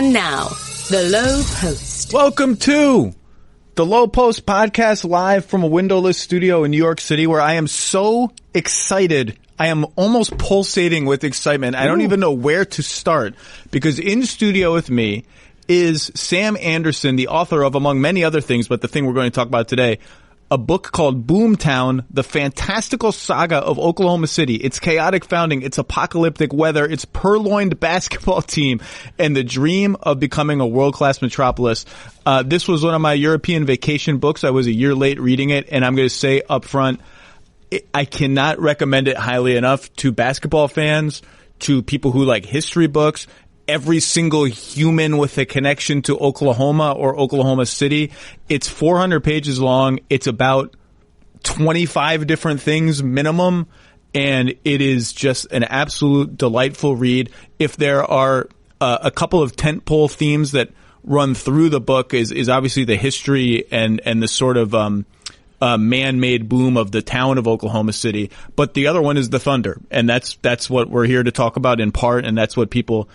And now, the Lowe Post. Welcome to the Lowe Post podcast, live from a windowless studio in New York City, where I am so excited. I am almost pulsating with excitement. I don't even know where to start, because in studio with me is Sam Anderson, the author of, among many other things, but the thing we're going to talk about today, a book called Boomtown, the fantastical saga of Oklahoma City, its chaotic founding, its apocalyptic weather, its purloined basketball team, and the dream of becoming a world-class metropolis. This was one of my European vacation books. I was a year late reading it, and I'm going to say up front, I cannot recommend it highly enough to basketball fans, to people who like history books, every single human with a connection to Oklahoma or Oklahoma City. It's 400 pages long. It's about 25 different things minimum, and it is just an absolute delightful read. If there are a couple of tentpole themes that run through the book, is obviously the history and the sort of man-made boom of the town of Oklahoma City. But the other one is the thunder, and that's what we're here to talk about in part, and that's what people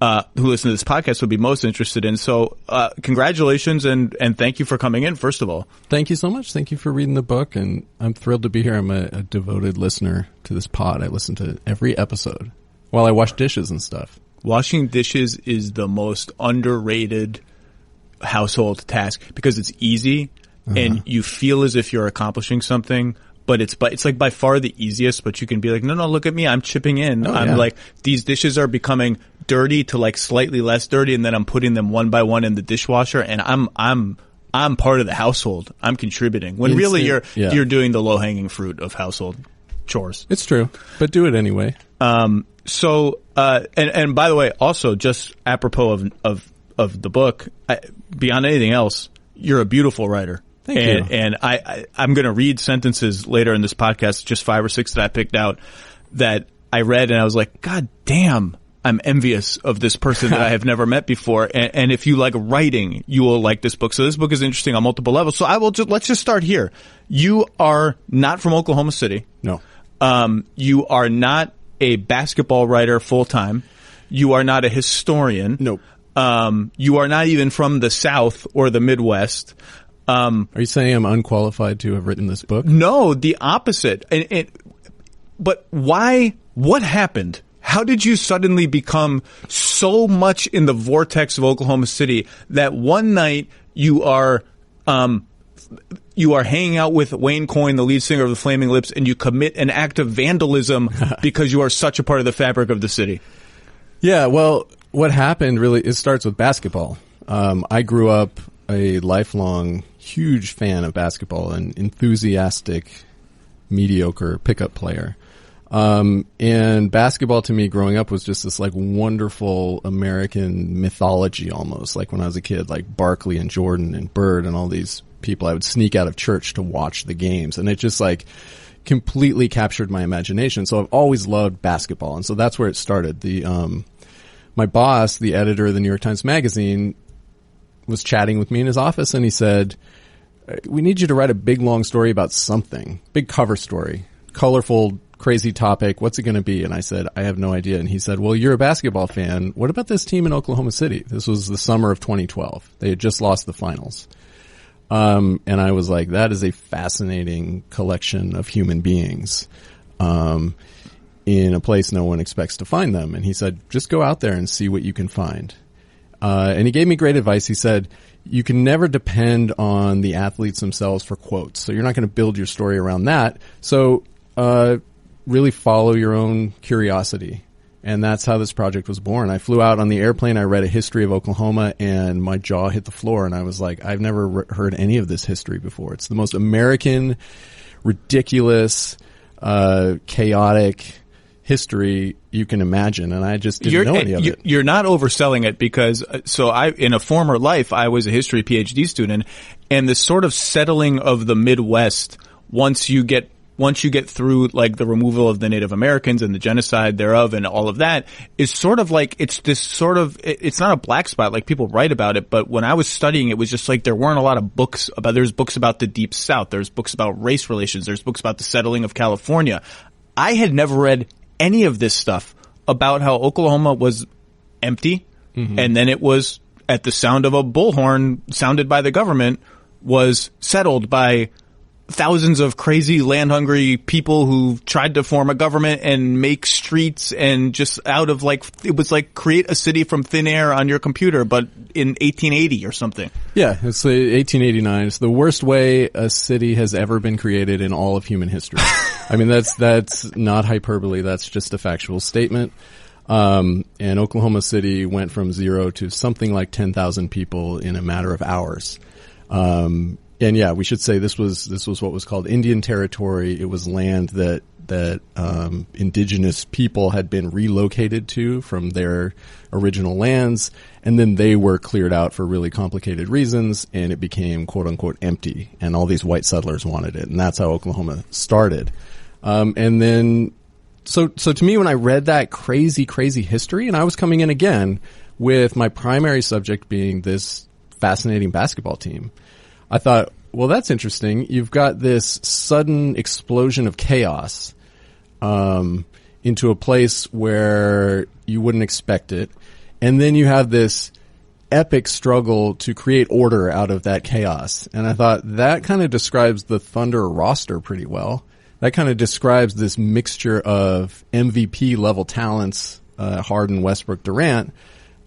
who listen to this podcast would be most interested in. So, congratulations and thank you for coming in, first of all. Thank you so much. Thank you for reading the book, and I'm thrilled to be here. I'm a devoted listener to this pod. I listen to every episode while I wash dishes and stuff. Washing dishes is the most underrated household task because it's easy and you feel as if you're accomplishing something. But it's like by far the easiest, but you can be like, no, look at me. I'm chipping in. I'm like, these dishes are becoming dirty to like slightly less dirty, and then I'm putting them one by one in the dishwasher, and I'm part of the household. I'm contributing. When really you're doing the low hanging fruit of household chores. It's true, but do it anyway. So and by the way, also just apropos of the book, beyond anything else, you're a beautiful writer. Thank you. And I'm going to read sentences later in this podcast, just 5 or 6 that I picked out that I read, and I was like, God damn, I'm envious of this person that I have never met before. And if you like writing, you will like this book. So this book is interesting on multiple levels. So let's just start here. You are not from Oklahoma City. No. You are not a basketball writer full time. You are not a historian. Nope. You are not even from the South or the Midwest. Are you saying I'm unqualified to have written this book? No, the opposite. But why? What happened? How did you suddenly become so much in the vortex of Oklahoma City that one night you are hanging out with Wayne Coyne, the lead singer of the Flaming Lips, and you commit an act of vandalism because you are such a part of the fabric of the city? Yeah, well, what happened really, it starts with basketball. I grew up a lifelong huge fan of basketball, an enthusiastic, mediocre pickup player. And basketball to me growing up was just this like wonderful American mythology almost. Like when I was a kid, like Barkley and Jordan and Bird and all these people, I would sneak out of church to watch the games. And it just like completely captured my imagination. So I've always loved basketball. And so that's where it started. My boss, the editor of the New York Times Magazine, was chatting with me in his office, and he said, we need you to write a big, long story about something. Big cover story. Colorful, crazy topic. What's it going to be? And I said, I have no idea. And he said, well, you're a basketball fan. What about this team in Oklahoma City? This was the summer of 2012. They had just lost the finals. And I was like, that is a fascinating collection of human beings in a place no one expects to find them. And he said, just go out there and see what you can find. And he gave me great advice. He said, you can never depend on the athletes themselves for quotes. So you're not going to build your story around that. So really follow your own curiosity. And that's how this project was born. I flew out on the airplane. I read a history of Oklahoma, and my jaw hit the floor. And I was like, I've never heard any of this history before. It's the most American, ridiculous, chaotic history you can imagine, and I just didn't know any of it. You're not overselling it, because in a former life, I was a history PhD student, and the sort of settling of the Midwest, once you get through like the removal of the Native Americans and the genocide thereof and all of that, is sort of like, it's this sort of, it's not a black spot, like people write about it, but when I was studying, it was just like there weren't a lot of books about, there's books about the Deep South, there's books about race relations, there's books about the settling of California. I had never read any of this stuff about how Oklahoma was empty, And then it was, at the sound of a bullhorn sounded by the government, was settled by thousands of crazy land-hungry people who tried to form a government and make streets, and just out of it was like create a city from thin air on your computer, but in 1880 or something. Yeah, it's 1889. It's the worst way a city has ever been created in all of human history. I mean, that's not hyperbole. That's just a factual statement. And Oklahoma City went from 0 to something like 10,000 people in a matter of hours. And yeah, we should say this was what was called Indian Territory. It was land that indigenous people had been relocated to from their original lands, and then they were cleared out for really complicated reasons, and it became quote unquote empty, and all these white settlers wanted it, and that's how Oklahoma started. And then, so to me, when I read that crazy history, and I was coming in again with my primary subject being this fascinating basketball team, I thought, well, that's interesting. You've got this sudden explosion of chaos into a place where you wouldn't expect it. And then you have this epic struggle to create order out of that chaos. And I thought that kind of describes the Thunder roster pretty well. That kind of describes this mixture of MVP level talents, Harden, Westbrook, Durant,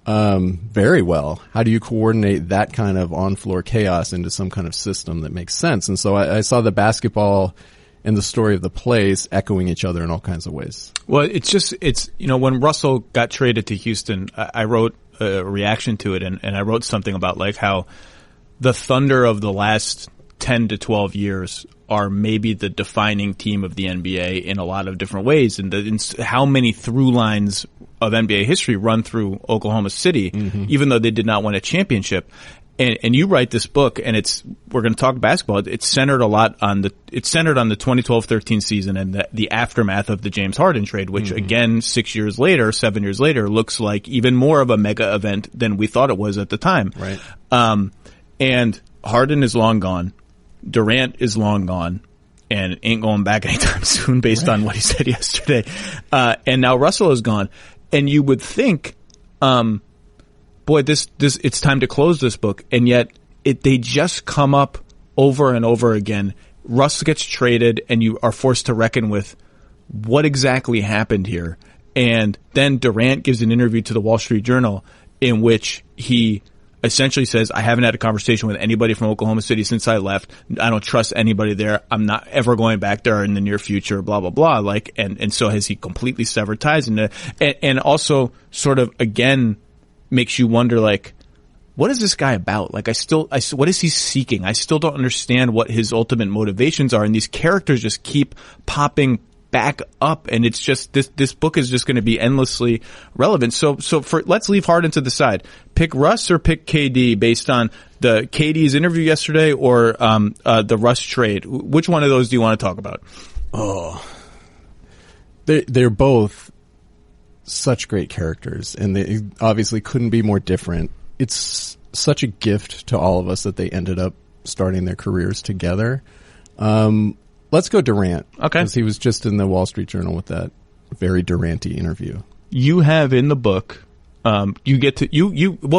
very well. How do you coordinate that kind of on-floor chaos into some kind of system that makes sense? And so I saw the basketball and the story of the place echoing each other in all kinds of ways. Well, it's when Russell got traded to Houston, I wrote a reaction to it, and I wrote something about like how the Thunder of the last 10 to 12 years are maybe the defining team of the NBA in a lot of different ways, and how many through lines of NBA history run through Oklahoma City, even though they did not win a championship. And you write this book, and we're going to talk basketball. It's centered on the 2012-13 season and the aftermath of the James Harden trade, which again, 7 years later, looks like even more of a mega event than we thought it was at the time. Right. And Harden is long gone. Durant is long gone and ain't going back anytime soon based on what he said yesterday. And now Russell is gone. And you would think, boy, this it's time to close this book, and yet they just come up over and over again. Russ gets traded, and you are forced to reckon with what exactly happened here. And then Durant gives an interview to the Wall Street Journal in which he essentially says, I haven't had a conversation with anybody from Oklahoma City since I left. I don't trust anybody there. I'm not ever going back there in the near future, blah, blah, blah. And so has he completely severed ties? And also sort of, again, makes you wonder, what is this guy about? What is he seeking? I still don't understand what his ultimate motivations are. And these characters just keep popping back up, and it's just this book is just going to be endlessly relevant. So let's leave Harden to the side. Pick Russ or pick KD based on the KD's interview yesterday or the Russ trade. Which one of those do you want to talk about? Oh, they're both such great characters, and they obviously couldn't be more different. It's such a gift to all of us that they ended up starting their careers together. Let's go Durant. Okay. Because he was just in the Wall Street Journal with that very Durant-y interview. You have in the book, well,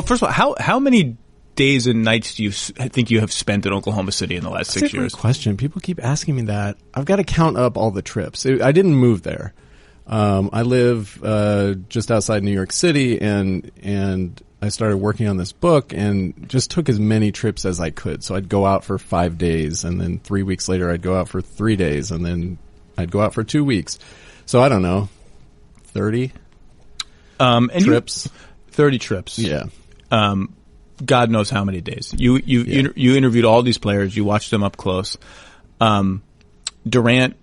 first of all, how many days and nights do you think you have spent in Oklahoma City in the last 6 years? That's a great question. People keep asking me that. I've got to count up all the trips. I didn't move there. I live just outside New York City, and I started working on this book and just took as many trips as I could. So I'd go out for 5 days, and then 3 weeks later I'd go out for 3 days, and then I'd go out for 2 weeks. So I don't know, 30 trips. 30 trips. Yeah. God knows how many days. You interviewed all these players. You watched them up close. Durant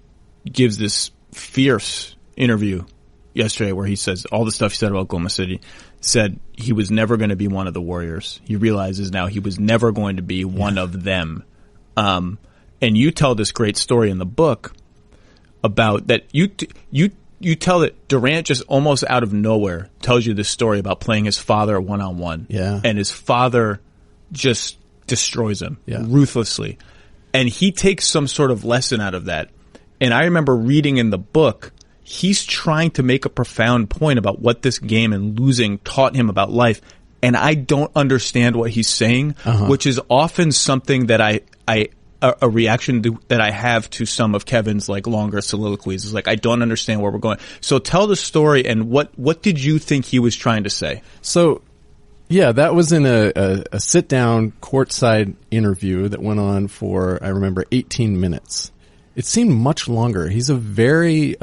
gives this fierce interview yesterday where he says all the stuff he said about Oklahoma City, said he was never going to be one of the Warriors. He realizes now he was never going to be one of them. And you tell this great story in the book about that. You tell that Durant just almost out of nowhere tells you this story about playing his father one-on-one. Yeah. And his father just destroys him ruthlessly. And he takes some sort of lesson out of that. And I remember reading in the book, he's trying to make a profound point about what this game and losing taught him about life. And I don't understand what he's saying, which is often something that a reaction that I have to some of Kevin's like longer soliloquies is like, I don't understand where we're going. So tell the story, and what did you think he was trying to say? So, yeah, that was in a sit-down courtside interview that went on for, I remember, 18 minutes. It seemed much longer. He's a very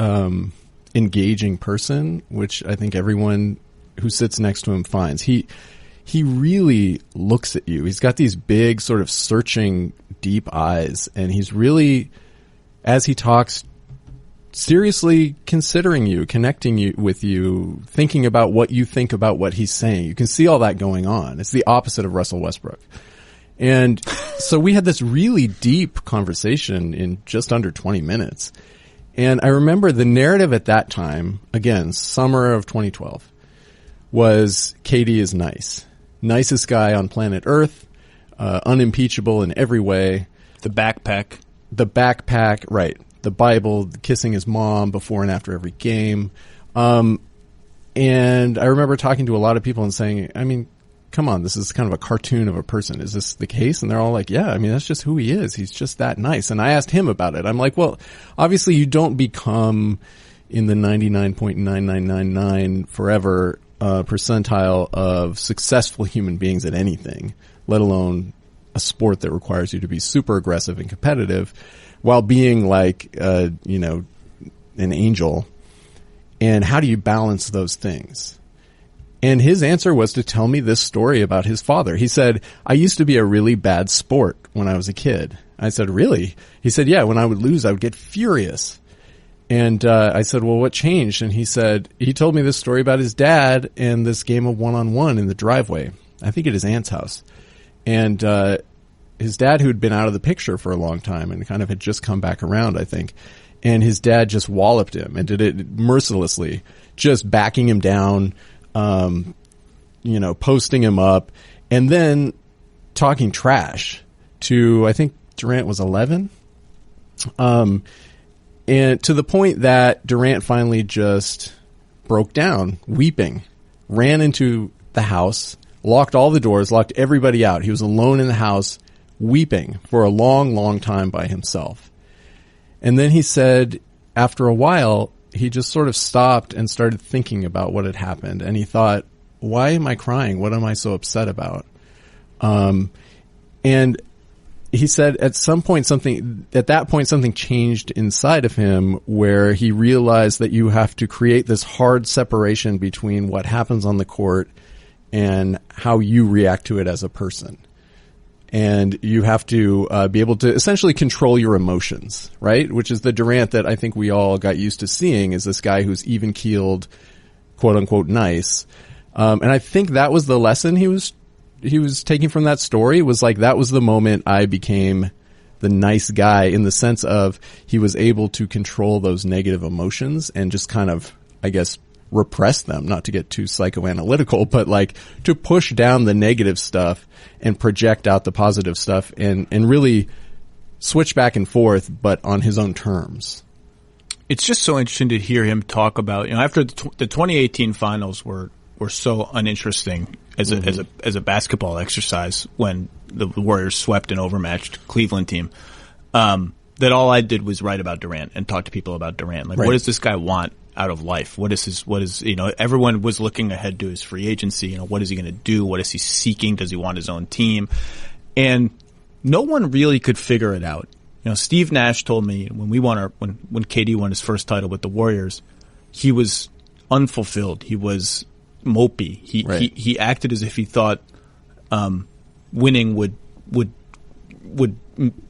engaging person, which I think everyone who sits next to him finds. He really looks at you. He's got these big sort of searching deep eyes, and he's really, as he talks, seriously considering you, connecting you with you, thinking about what you think about what he's saying. You can see all that going on. It's the opposite of Russell Westbrook. And so we had this really deep conversation in just under 20 minutes. And I remember the narrative at that time, again, summer of 2012, was KD is nice. Nicest guy on planet Earth, unimpeachable in every way. The backpack, right. The Bible, kissing his mom before and after every game. And I remember talking to a lot of people and saying, I mean, come on, this is kind of a cartoon of a person. Is this the case? And they're all like, yeah, I mean, that's just who he is. He's just that nice. And I asked him about it. I'm like, well, obviously you don't become in the 99.9999 forever percentile of successful human beings at anything, let alone a sport that requires you to be super aggressive and competitive while being like, an angel. And how do you balance those things? And his answer was to tell me this story about his father. He said, I used to be a really bad sport when I was a kid. I said, really? He said, yeah, when I would lose, I would get furious. And I said, well, what changed? And he said, he told me this story about his dad and this game of one-on-one in the driveway, I think at his aunt's house. And his dad, who'd been out of the picture for a long time and kind of had just come back around, I think. And his dad just walloped him and did it mercilessly, just backing him down, posting him up, and then talking trash to, I think Durant was 11. And to the point that Durant finally just broke down, weeping, ran into the house, locked all the doors, locked everybody out. He was alone in the house, weeping for a long, long time by himself. And then he said, after a while, he just sort of stopped and started thinking about what had happened. And he thought, why am I crying? What am I so upset about? And he said at that point something changed inside of him where he realized that you have to create this hard separation between what happens on the court and how you react to it as a person. And you have to be able to essentially control your emotions, right? Which is the Durant that I think we all got used to seeing, is this guy who's even-keeled, quote-unquote, nice. And I think that was the lesson he was taking from that story, was like, that was the moment I became the nice guy, in the sense of he was able to control those negative emotions and just kind of, I guess, repress them, not to get too psychoanalytical, but like to push down the negative stuff and project out the positive stuff and really switch back and forth, but on his own terms. It's just so interesting to hear him talk about, after the 2018 finals were so uninteresting as a basketball exercise when the Warriors swept an overmatched Cleveland team, that all I did was write about Durant and talk to people about Durant. Like, right. What does this guy want out of life? Everyone was looking ahead to his free agency. What is he going to do? What is he seeking? Does he want his own team? And no one really could figure it out. Steve Nash told me when KD won his first title with the Warriors, he was unfulfilled. He was mopey. He acted as if he thought winning would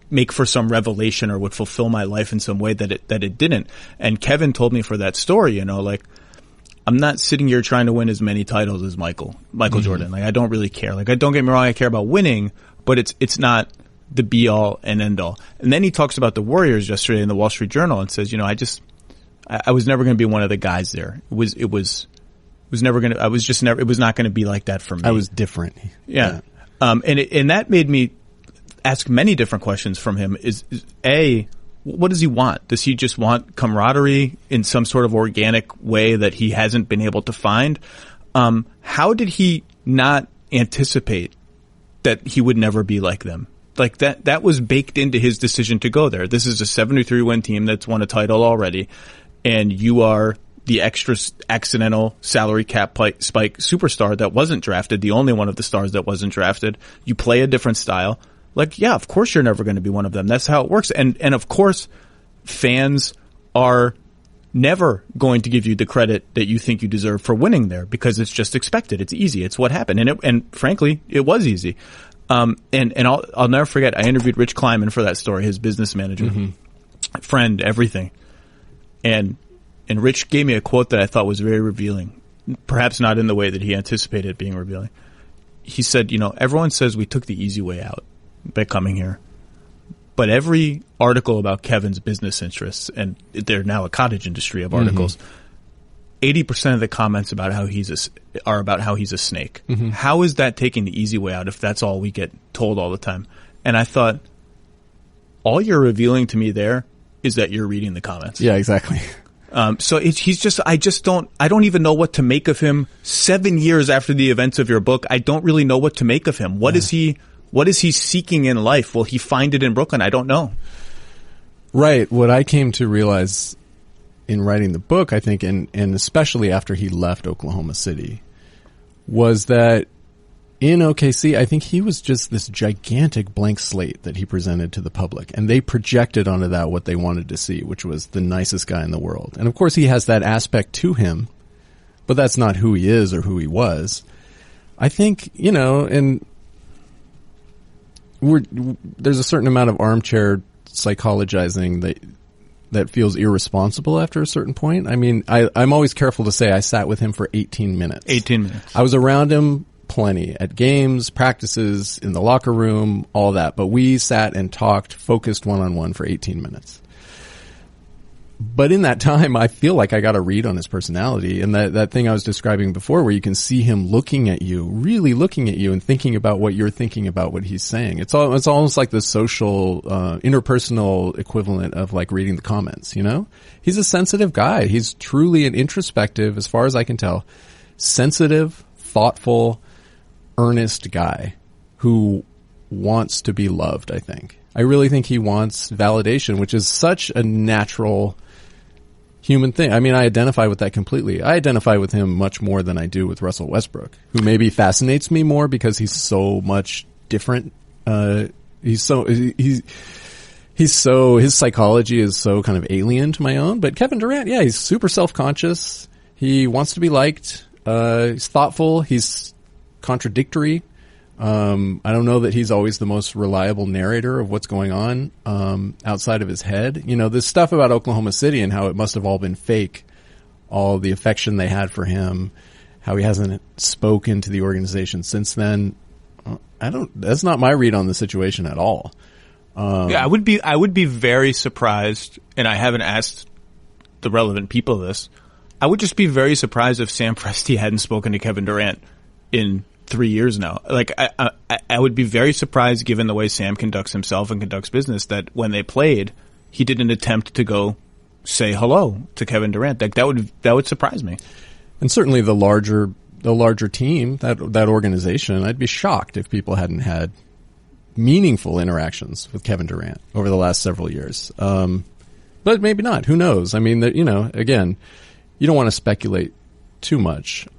make for some revelation or would fulfill my life in some way that it didn't. And Kevin told me for that story, I'm not sitting here trying to win as many titles as Michael Jordan. Like, I don't really care. Like, don't get me wrong, I care about winning, but it's not the be all and end all. And then he talks about the Warriors yesterday in the Wall Street Journal and says, I was never going to be one of the guys there. It was not going to be like that for me. I was different. Yeah. And that made me ask many different questions from him. Is A, what does he want? Does he just want camaraderie in some sort of organic way that he hasn't been able to find? How did he not anticipate that he would never be like them? Like that was baked into his decision to go there. This is a 73-win team that's won a title already, and you are the extra accidental salary cap spike superstar that wasn't drafted, the only one of the stars that wasn't drafted. You play a different style. Like, yeah, of course you're never going to be one of them. That's how it works. And of course, fans are never going to give you the credit that you think you deserve for winning there, because it's just expected. It's easy. It's what happened. And frankly, it was easy. And I'll never forget, I interviewed Rich Kleiman for that story, his business manager, friend, everything. And Rich gave me a quote that I thought was very revealing, perhaps not in the way that he anticipated it being revealing. He said, everyone says we took the easy way out by coming here. But every article about Kevin's business interests, and they're now a cottage industry of articles, 80% of the comments about are about how he's a snake. How is that taking the easy way out if that's all we get told all the time? And I thought, all you're revealing to me there is that you're reading the comments. Yeah, exactly. So I don't even know what to make of him 7 years after the events of your book. I don't really know what to make of him. What is he seeking in life? Will he find it in Brooklyn? I don't know. Right. What I came to realize in writing the book, I think, and especially after he left Oklahoma City, was that in OKC, I think he was just this gigantic blank slate that he presented to the public, and they projected onto that what they wanted to see, which was the nicest guy in the world. And of course, he has that aspect to him, but that's not who he is or who he was. I think, and there's a certain amount of armchair psychologizing that feels irresponsible after a certain point. I mean, I'm always careful to say I sat with him for 18 minutes. 18 minutes. I was around him plenty at games, practices, in the locker room, all that. But we sat and talked, focused one-on-one for 18 minutes. But in that time, I feel like I got a read on his personality. And that thing I was describing before, where you can see him looking at you, really looking at you and thinking about what you're thinking about what he's saying. It's almost like the social, interpersonal equivalent of like reading the comments, He's a sensitive guy. He's truly an introspective, as far as I can tell, sensitive, thoughtful, earnest guy who wants to be loved, I think. I really think he wants validation, which is such a natural human thing. I mean, I identify with that completely. I identify with him much more than I do with Russell Westbrook, who maybe fascinates me more because he's so much different. His psychology is so kind of alien to my own. But Kevin Durant, yeah, he's super self-conscious. He wants to be liked. He's thoughtful. He's contradictory. I don't know that he's always the most reliable narrator of what's going on outside of his head. This stuff about Oklahoma City and how it must have all been fake, all the affection they had for him, how he hasn't spoken to the organization since then. That's not my read on the situation at all. I would be very surprised, and I haven't asked the relevant people this. I would just be very surprised if Sam Presti hadn't spoken to Kevin Durant in 3 years now. Like, I would be very surprised, given the way Sam conducts himself and conducts business, that when they played, he didn't attempt to go say hello to Kevin Durant. Like, that would surprise me. And certainly the larger team, that organization, I'd be shocked if people hadn't had meaningful interactions with Kevin Durant over the last several years. But maybe not. Who knows? I mean, again, you don't want to speculate too much.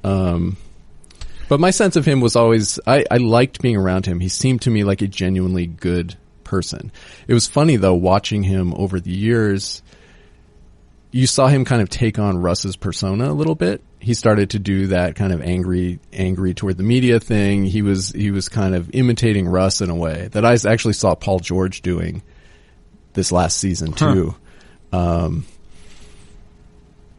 But my sense of him was always, I liked being around him. He seemed to me like a genuinely good person. It was funny, though, watching him over the years. You saw him kind of take on Russ's persona a little bit. He started to do that kind of angry toward the media thing. He was kind of imitating Russ in a way that I actually saw Paul George doing this last season too.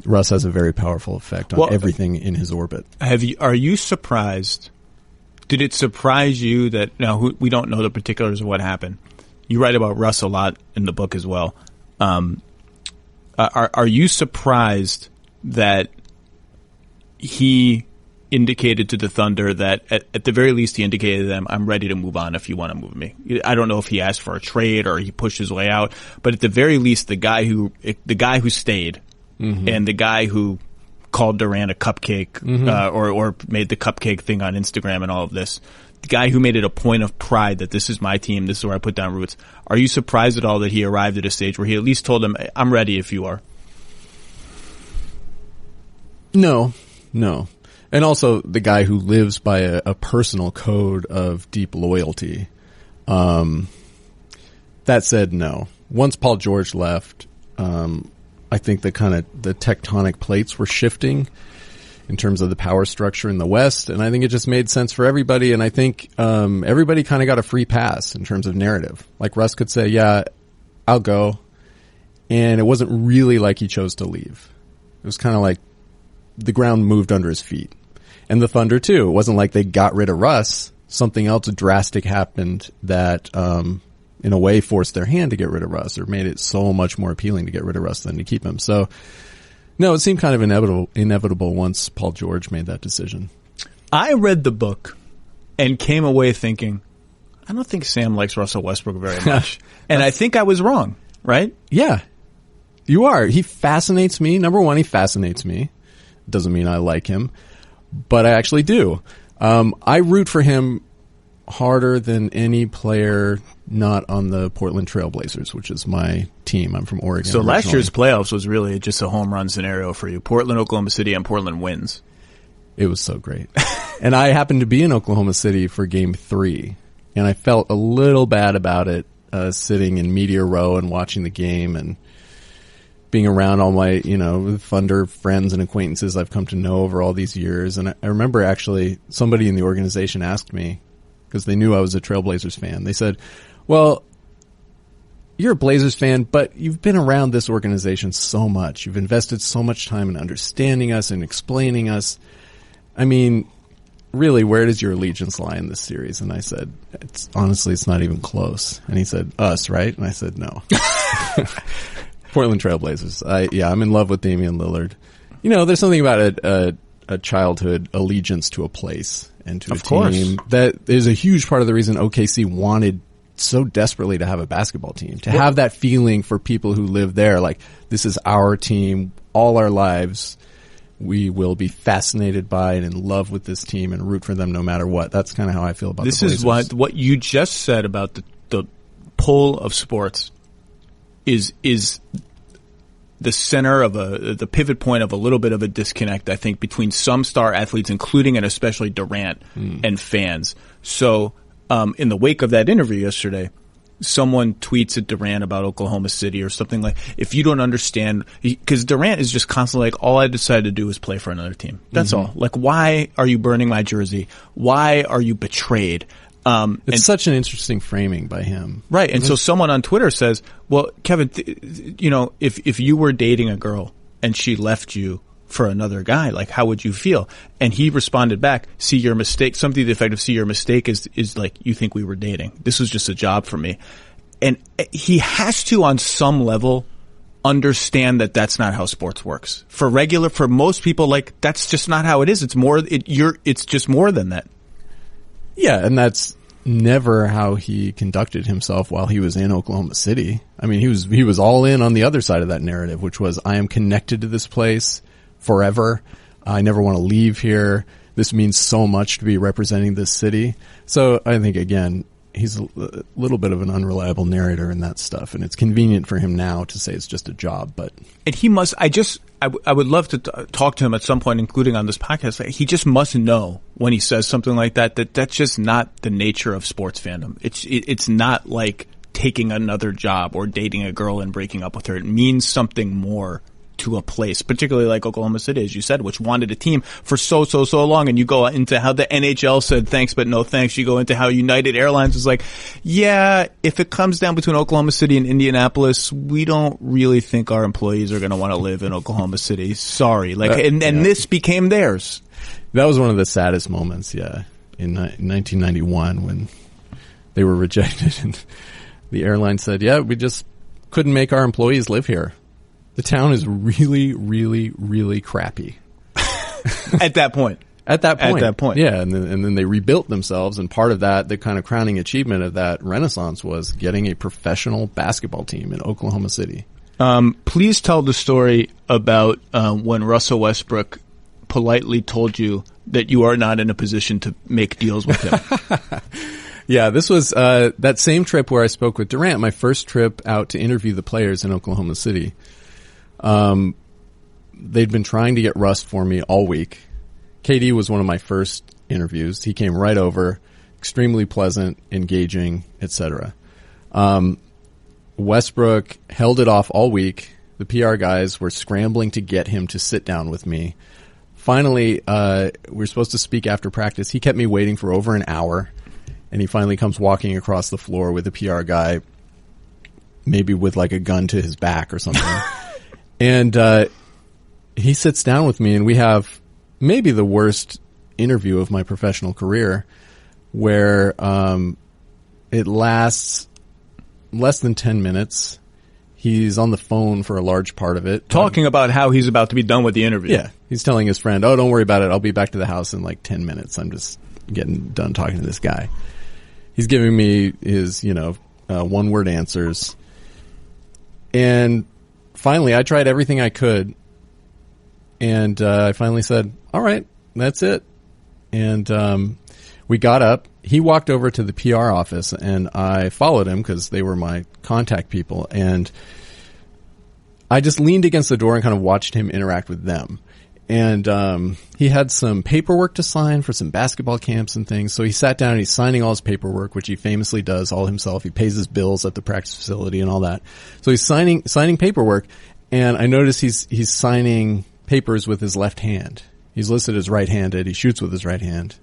Russ has a very powerful effect on everything in his orbit. Are you surprised? Did it surprise you that, now we don't know the particulars of what happened. You write about Russ a lot in the book as well. Are you surprised that he indicated to the Thunder that at the very least he indicated to them, I'm ready to move on if you want to move me. I don't know if he asked for a trade or he pushed his way out, but at the very least the guy who stayed and the guy who called Durant a cupcake or made the cupcake thing on Instagram and all of this, the guy who made it a point of pride that this is my team, this is where I put down roots. Are you surprised at all that he arrived at a stage where he at least told him, I'm ready if you are? No. And also the guy who lives by a personal code of deep loyalty. That said, no. Once Paul George left, I think the tectonic plates were shifting in terms of the power structure in the West, and I think it just made sense for everybody, and I think everybody kind of got a free pass in terms of narrative. Like Russ could say, yeah, I'll go, and it wasn't really like he chose to leave. It was kind of like the ground moved under his feet. And the Thunder, too. It wasn't like they got rid of Russ. Something else drastic happened that, in a way, forced their hand to get rid of Russ or made it so much more appealing to get rid of Russ than to keep him. So, no, it seemed kind of inevitable once Paul George made that decision. I read the book and came away thinking, I don't think Sam likes Russell Westbrook very much. And I think I was wrong, right? Yeah. You are. He fascinates me. Number one, he fascinates me. Doesn't mean I like him, but I actually do. I root for him harder than any player not on the Portland Trail Blazers, which is my team. I'm from Oregon. So last year's playoffs was really just a home run scenario for you. Portland, Oklahoma City, and Portland wins. It was so great. And I happened to be in Oklahoma City for Game 3, and I felt a little bad about it, sitting in media row and watching the game and being around all my, Thunder friends and acquaintances I've come to know over all these years. And I remember actually somebody in the organization asked me, because they knew I was a Trailblazers fan. They said, well, you're a Blazers fan, but you've been around this organization so much. You've invested so much time in understanding us and explaining us. I mean, really, where does your allegiance lie in this series? And I said, honestly, it's not even close. And he said, us, right? And I said, no. Portland Trailblazers. I'm in love with Damian Lillard. There's something about a childhood allegiance to a place and to a team that is a huge part of the reason OKC wanted so desperately to have a basketball team, to have that feeling for people who live there. Like, this is our team all our lives. We will be fascinated by and in love with this team and root for them no matter what. That's kind of how I feel about this. The This is what you just said about the pull of sports is the center of the pivot point of a little bit of a disconnect, I think, between some star athletes, including and especially Durant and fans. So, in the wake of that interview yesterday, someone tweets at Durant about Oklahoma City or something like, if you don't understand, because Durant is just constantly like, all I decided to do is play for another team. That's all. Like, why are you burning my jersey? Why are you betrayed? It's such an interesting framing by him. Right. And so someone on Twitter says, well, Kevin, if you were dating a girl and she left you for another guy, like, how would you feel? And he responded back, see your mistake, something to the effect of, see your mistake is like, you think we were dating. This was just a job for me. And he has to, on some level, understand that that's not how sports works. For most people, like, that's just not how it is. It's just more than that. Yeah, and that's never how he conducted himself while he was in Oklahoma City. I mean, he was all in on the other side of that narrative, which was, I am connected to this place forever. I never want to leave here. This means so much to be representing this city. So I think, again, he's a little bit of an unreliable narrator in that stuff, and it's convenient for him now to say it's just a job. But and he must. I would love to talk to him at some point, including on this podcast. He just must know when he says something like that that's just not the nature of sports fandom. It's not like taking another job or dating a girl and breaking up with her. It means something more to a place, particularly like Oklahoma City, as you said, which wanted a team for so long. And you go into how the NHL said thanks, but no thanks. You go into how United Airlines was like, yeah, if it comes down between Oklahoma City and Indianapolis, we don't really think our employees are going to want to live in Oklahoma City. Sorry. This became theirs. That was one of the saddest moments, in 1991 when they were rejected and the airline said, we just couldn't make our employees live here. The town is really, really, really crappy. At that point. At that point. Yeah. And then they rebuilt themselves. And part of that, the kind of crowning achievement of that renaissance was getting a professional basketball team in Oklahoma City. Please tell the story about when Russell Westbrook politely told you that you are not in a position to make deals with him. Yeah, this was that same trip where I spoke with Durant, my first trip out to interview the players in Oklahoma City. They'd been trying to get Russ for me all week. KD was one of my first interviews. He came right over, extremely pleasant, engaging, etc. Westbrook held it off all week. The PR guys were scrambling to get him to sit down with me. Finally, we were supposed to speak after practice. He kept me waiting for over an hour, and he finally comes walking across the floor with a PR guy, maybe with like a gun to his back or something. And he sits down with me, and we have maybe the worst interview of my professional career, where it lasts less than 10 minutes. He's on the phone for a large part of it. Talking about how he's about to be done with the interview. Yeah. He's telling his friend, oh, don't worry about it. I'll be back to the house in like 10 minutes. I'm just getting done talking to this guy. He's giving me his, one-word answers. And finally, I tried everything I could. And I finally said, all right, that's it. And we got up. He walked over to the PR office, and I followed him because they were my contact people. And I just leaned against the door and kind of watched him interact with them. And he had some paperwork to sign for some basketball camps and things. So he sat down and he's signing all his paperwork, which he famously does all himself. He pays his bills at the practice facility and all that. So he's signing paperwork, and I notice he's signing papers with his left hand. He's listed as right-handed. He shoots with his right hand.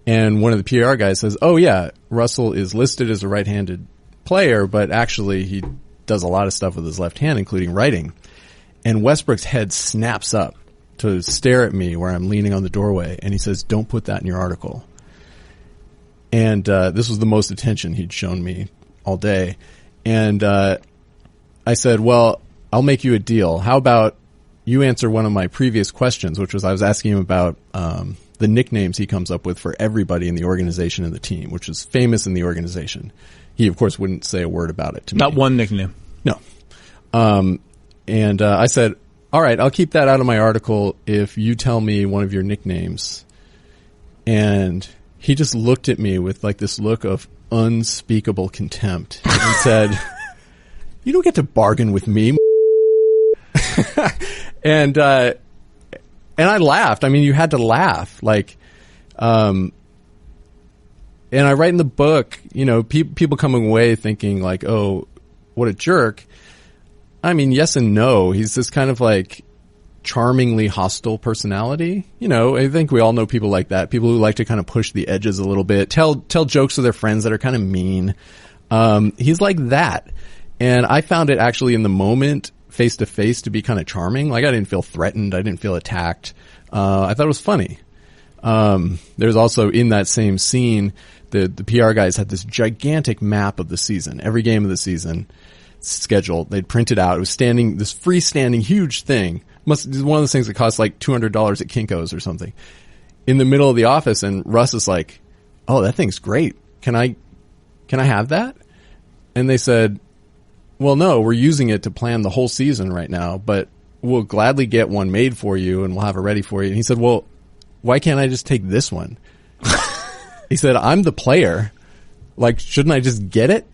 And one of the PR guys says, oh yeah, Russell is listed as a right-handed player, but actually he does a lot of stuff with his left hand, including writing. And Westbrook's head snaps up to stare at me where I'm leaning on the doorway, and he says, don't put that in your article. And this was the most attention he'd shown me all day. And I said, well, I'll make you a deal. How about you answer one of my previous questions, which was I was asking him about the nicknames he comes up with for everybody in the organization and the team, which is famous in the organization. He, of course, wouldn't say a word about it to me. Not one nickname. No. And I said, all right, I'll keep that out of my article if you tell me one of your nicknames. And he just looked at me with like this look of unspeakable contempt and said, you don't get to bargain with me. And I laughed. I mean, you had to laugh. Like, and I write in the book, people coming away thinking like, oh, what a jerk. I mean, yes and no. He's this kind of like charmingly hostile personality. I think we all know people like that. People who like to kind of push the edges a little bit, tell jokes to their friends that are kind of mean. He's like that. And I found it actually in the moment, face to face, to be kind of charming. Like I didn't feel threatened. I didn't feel attacked. I thought it was funny. There's also in that same scene, the PR guys had this gigantic map of the season, every game of the season schedule. They'd printed out. It was this freestanding huge thing. One of those things that cost like $200 at Kinko's or something in the middle of the office. And Russ is like, oh, that thing's great. Can I have that? And they said, well, no, we're using it to plan the whole season right now, but we'll gladly get one made for you and we'll have it ready for you. And he said, well, why can't I just take this one? He said, I'm the player. Like, shouldn't I just get it?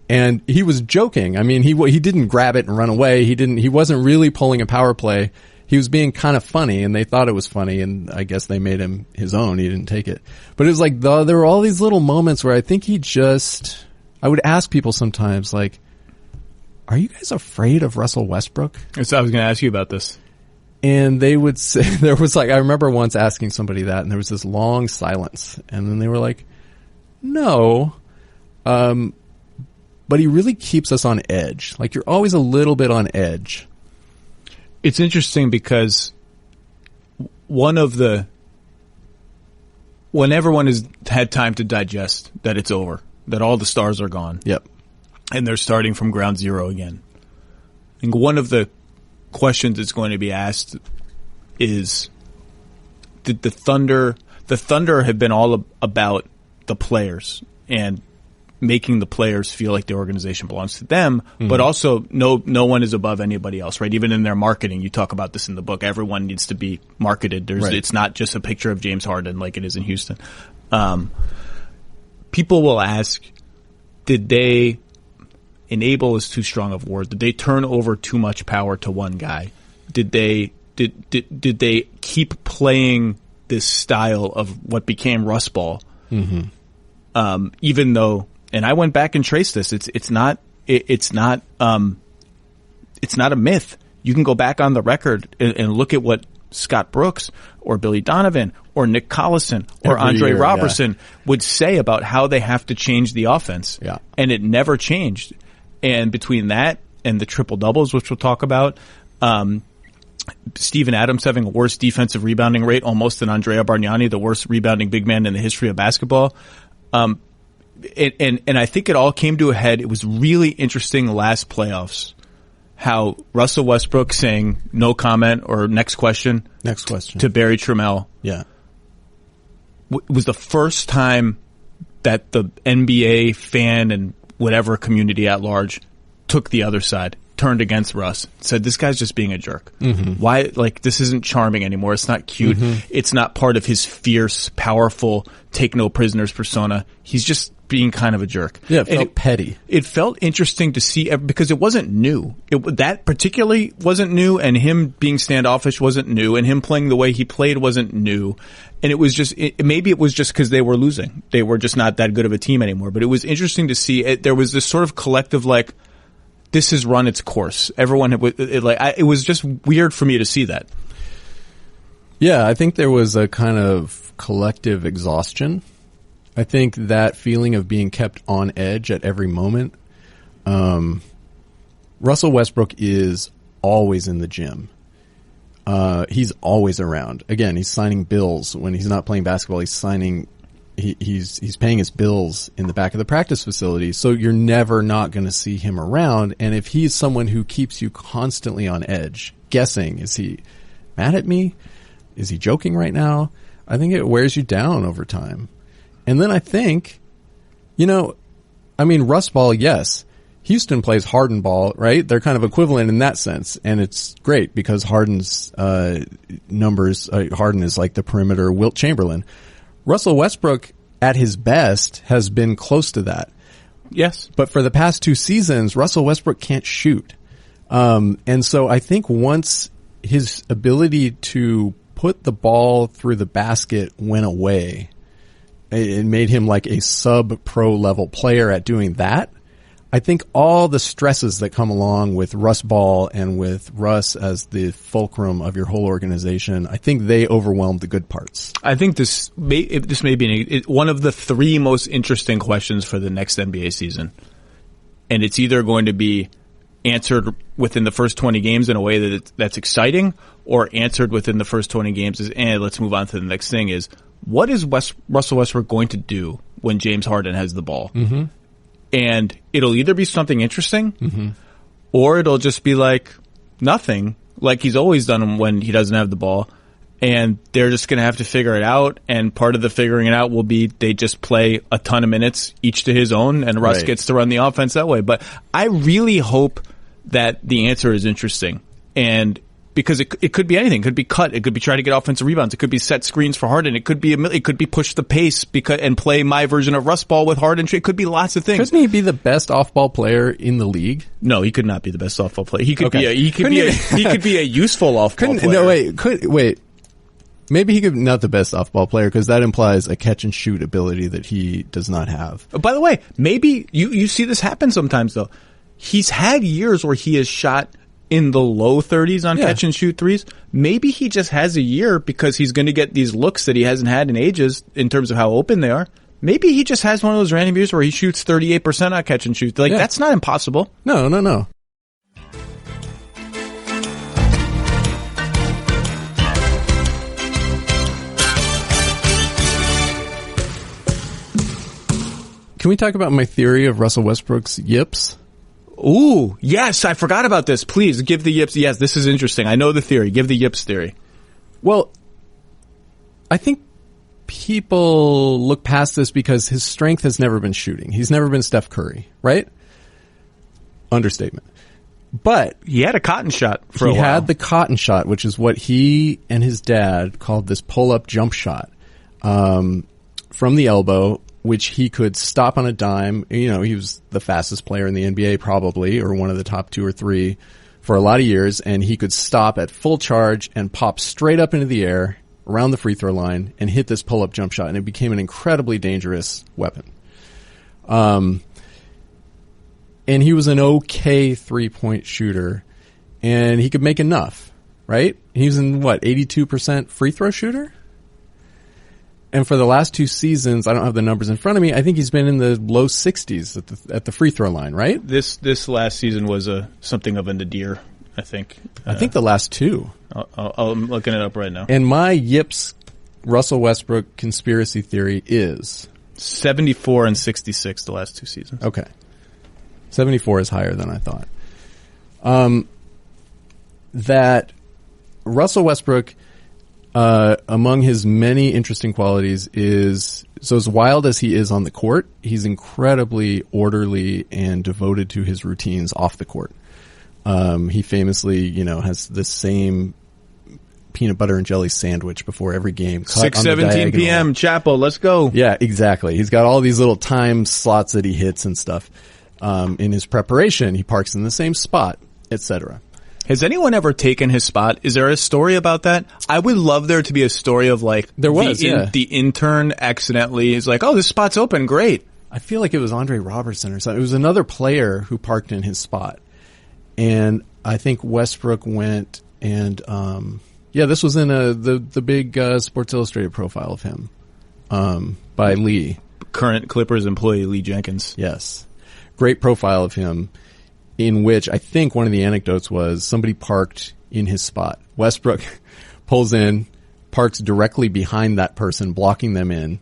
And he was joking. I mean, he didn't grab it and run away. He wasn't really pulling a power play. He was being kind of funny, and they thought it was funny, and I guess they made him his own. He didn't take it. But it was like, there were all these little moments where I think I would ask people sometimes, like, are you guys afraid of Russell Westbrook? So I was going to ask you about this. And they would say, I remember once asking somebody that, and there was this long silence. And then they were like, no. But he really keeps us on edge. Like, you're always a little bit on edge. It's interesting because when everyone has had time to digest that it's over, that all the stars are gone. Yep. And they're starting from ground zero again. And one of the questions that's going to be asked is, the Thunder have been all about the players and making the players feel like the organization belongs to them, but also no one is above anybody else, right? Even in their marketing, you talk about this in the book. Everyone needs to be marketed. It's not just a picture of James Harden like it is in Houston. People will ask, did they enable is too strong of a word? Did they turn over too much power to one guy? Did they keep playing this style of what became Rust Ball? Even though, and I went back and traced this. It's not a myth. You can go back on the record and look at what Scott Brooks or Billy Donovan or Nick Collison or Andre Robertson would say about how they have to change the offense. Yeah. And it never changed. And between that and the triple doubles, which we'll talk about, Steven Adams having a worse defensive rebounding rate almost than Andrea Bargnani, the worst rebounding big man in the history of basketball. And I think it all came to a head. It was really interesting last playoffs how Russell Westbrook saying no comment or next question to Barry Trammell. Yeah. Was the first time that the NBA fan and whatever community at large took the other side, turned against Russ, said this guy's just being a jerk. Why, like, this isn't charming anymore. It's not cute. It's not part of his fierce, powerful, take no prisoners persona. He's just being kind of a jerk. Yeah, it felt petty. It felt interesting to see because it wasn't new. That particularly wasn't new, and him being standoffish wasn't new, and him playing the way he played wasn't new. And it was just, maybe it was just because they were losing. They were just not that good of a team anymore. But it was interesting to see there was this sort of collective, like, this has run its course. Everyone, it was just weird for me to see that. Yeah, I think there was a kind of collective exhaustion. I think that feeling of being kept on edge at every moment. Russell Westbrook is always in the gym. He's always around. Again, he's signing bills when he's not playing basketball. He's signing. He's paying his bills in the back of the practice facility. So you're never not going to see him around. And if he's someone who keeps you constantly on edge, guessing, is he mad at me? Is he joking right now? I think it wears you down over time. And then I think, Rust Ball, yes. Houston plays Harden ball, right? They're kind of equivalent in that sense. And it's great because Harden's numbers, Harden is like the perimeter Wilt Chamberlain. Russell Westbrook, at his best, has been close to that. Yes. But for the past 2 seasons, Russell Westbrook can't shoot. And so I think once his ability to put the ball through the basket went away, it made him like a sub-pro level player at doing that. I think all the stresses that come along with Russ Ball and with Russ as the fulcrum of your whole organization, I think they overwhelm the good parts. I think this may be one of the 3 most interesting questions for the next NBA season. And it's either going to be answered within the first 20 games in a way that's exciting, or answered within the first 20 games let's move on to the next thing is, what is Russell Westbrook going to do when James Harden has the ball? And it'll either be something interesting, or it'll just be like nothing, like he's always done when he doesn't have the ball. And they're just going to have to figure it out. And part of the figuring it out will be they just play a ton of minutes, each to his own, and Russ gets to run the offense that way. But I really hope that the answer is interesting. And because it could be anything. It could be cut. It could be try to get offensive rebounds. It could be set screens for Harden. It could be push the pace and play my version of Rust Ball with Harden. It could be lots of things. Couldn't he be the best off-ball player in the league? No, he could not be the best off-ball player. He could be a useful off-ball player. No, wait. Maybe he could be not the best off-ball player because that implies a catch-and-shoot ability that he does not have. By the way, maybe you see this happen sometimes, though. He's had years where he has shot in the low 30s on catch-and-shoot threes. Maybe he just has a year because he's going to get these looks that he hasn't had in ages in terms of how open they are. Maybe he just has one of those random years where he shoots 38% on catch-and-shoot. That's not impossible. No. Can we talk about my theory of Russell Westbrook's yips? Ooh, yes, I forgot about this. Please, give the yips. Yes, this is interesting. I know the theory. Give the yips theory. Well, I think people look past this because his strength has never been shooting. He's never been Steph Curry, right? Understatement. But he had a cotton shot for a while. He had the cotton shot, which is what he and his dad called this pull-up jump shot from the elbow, which he could stop on a dime. You know, he was the fastest player in the NBA probably, or one of the top 2 or 3 for a lot of years, and he could stop at full charge and pop straight up into the air around the free throw line and hit this pull-up jump shot, and it became an incredibly dangerous weapon. And he was an okay 3-point shooter, and he could make enough, right? He was in, 82% free throw shooter? And for the last 2 seasons, I don't have the numbers in front of me, I think he's been in the low 60s at the free throw line, right? This last season was something of a nadir, I think. I think the last 2. I'm looking it up right now. And my Yips Russell Westbrook conspiracy theory is 74 and 66 the last 2 seasons. Okay. 74 is higher than I thought. That Russell Westbrook, among his many interesting qualities, is, so as wild as he is on the court, he's incredibly orderly and devoted to his routines off the court. He famously, has the same peanut butter and jelly sandwich before every game. 6:17 p.m. Chapel, let's go. Yeah, exactly. He's got all these little time slots that he hits and stuff. In his preparation, he parks in the same spot, etc. Has anyone ever taken his spot? Is there a story about that? I would love there to be a story of the intern accidentally is like, oh, this spot's open, great. I feel like it was Andre Robertson or something. It was another player who parked in his spot. And I think Westbrook went and, this was in the big Sports Illustrated profile of him by Lee. Current Clippers employee Lee Jenkins. Yes. Great profile of him, in which I think one of the anecdotes was somebody parked in his spot. Westbrook pulls in, parks directly behind that person, blocking them in,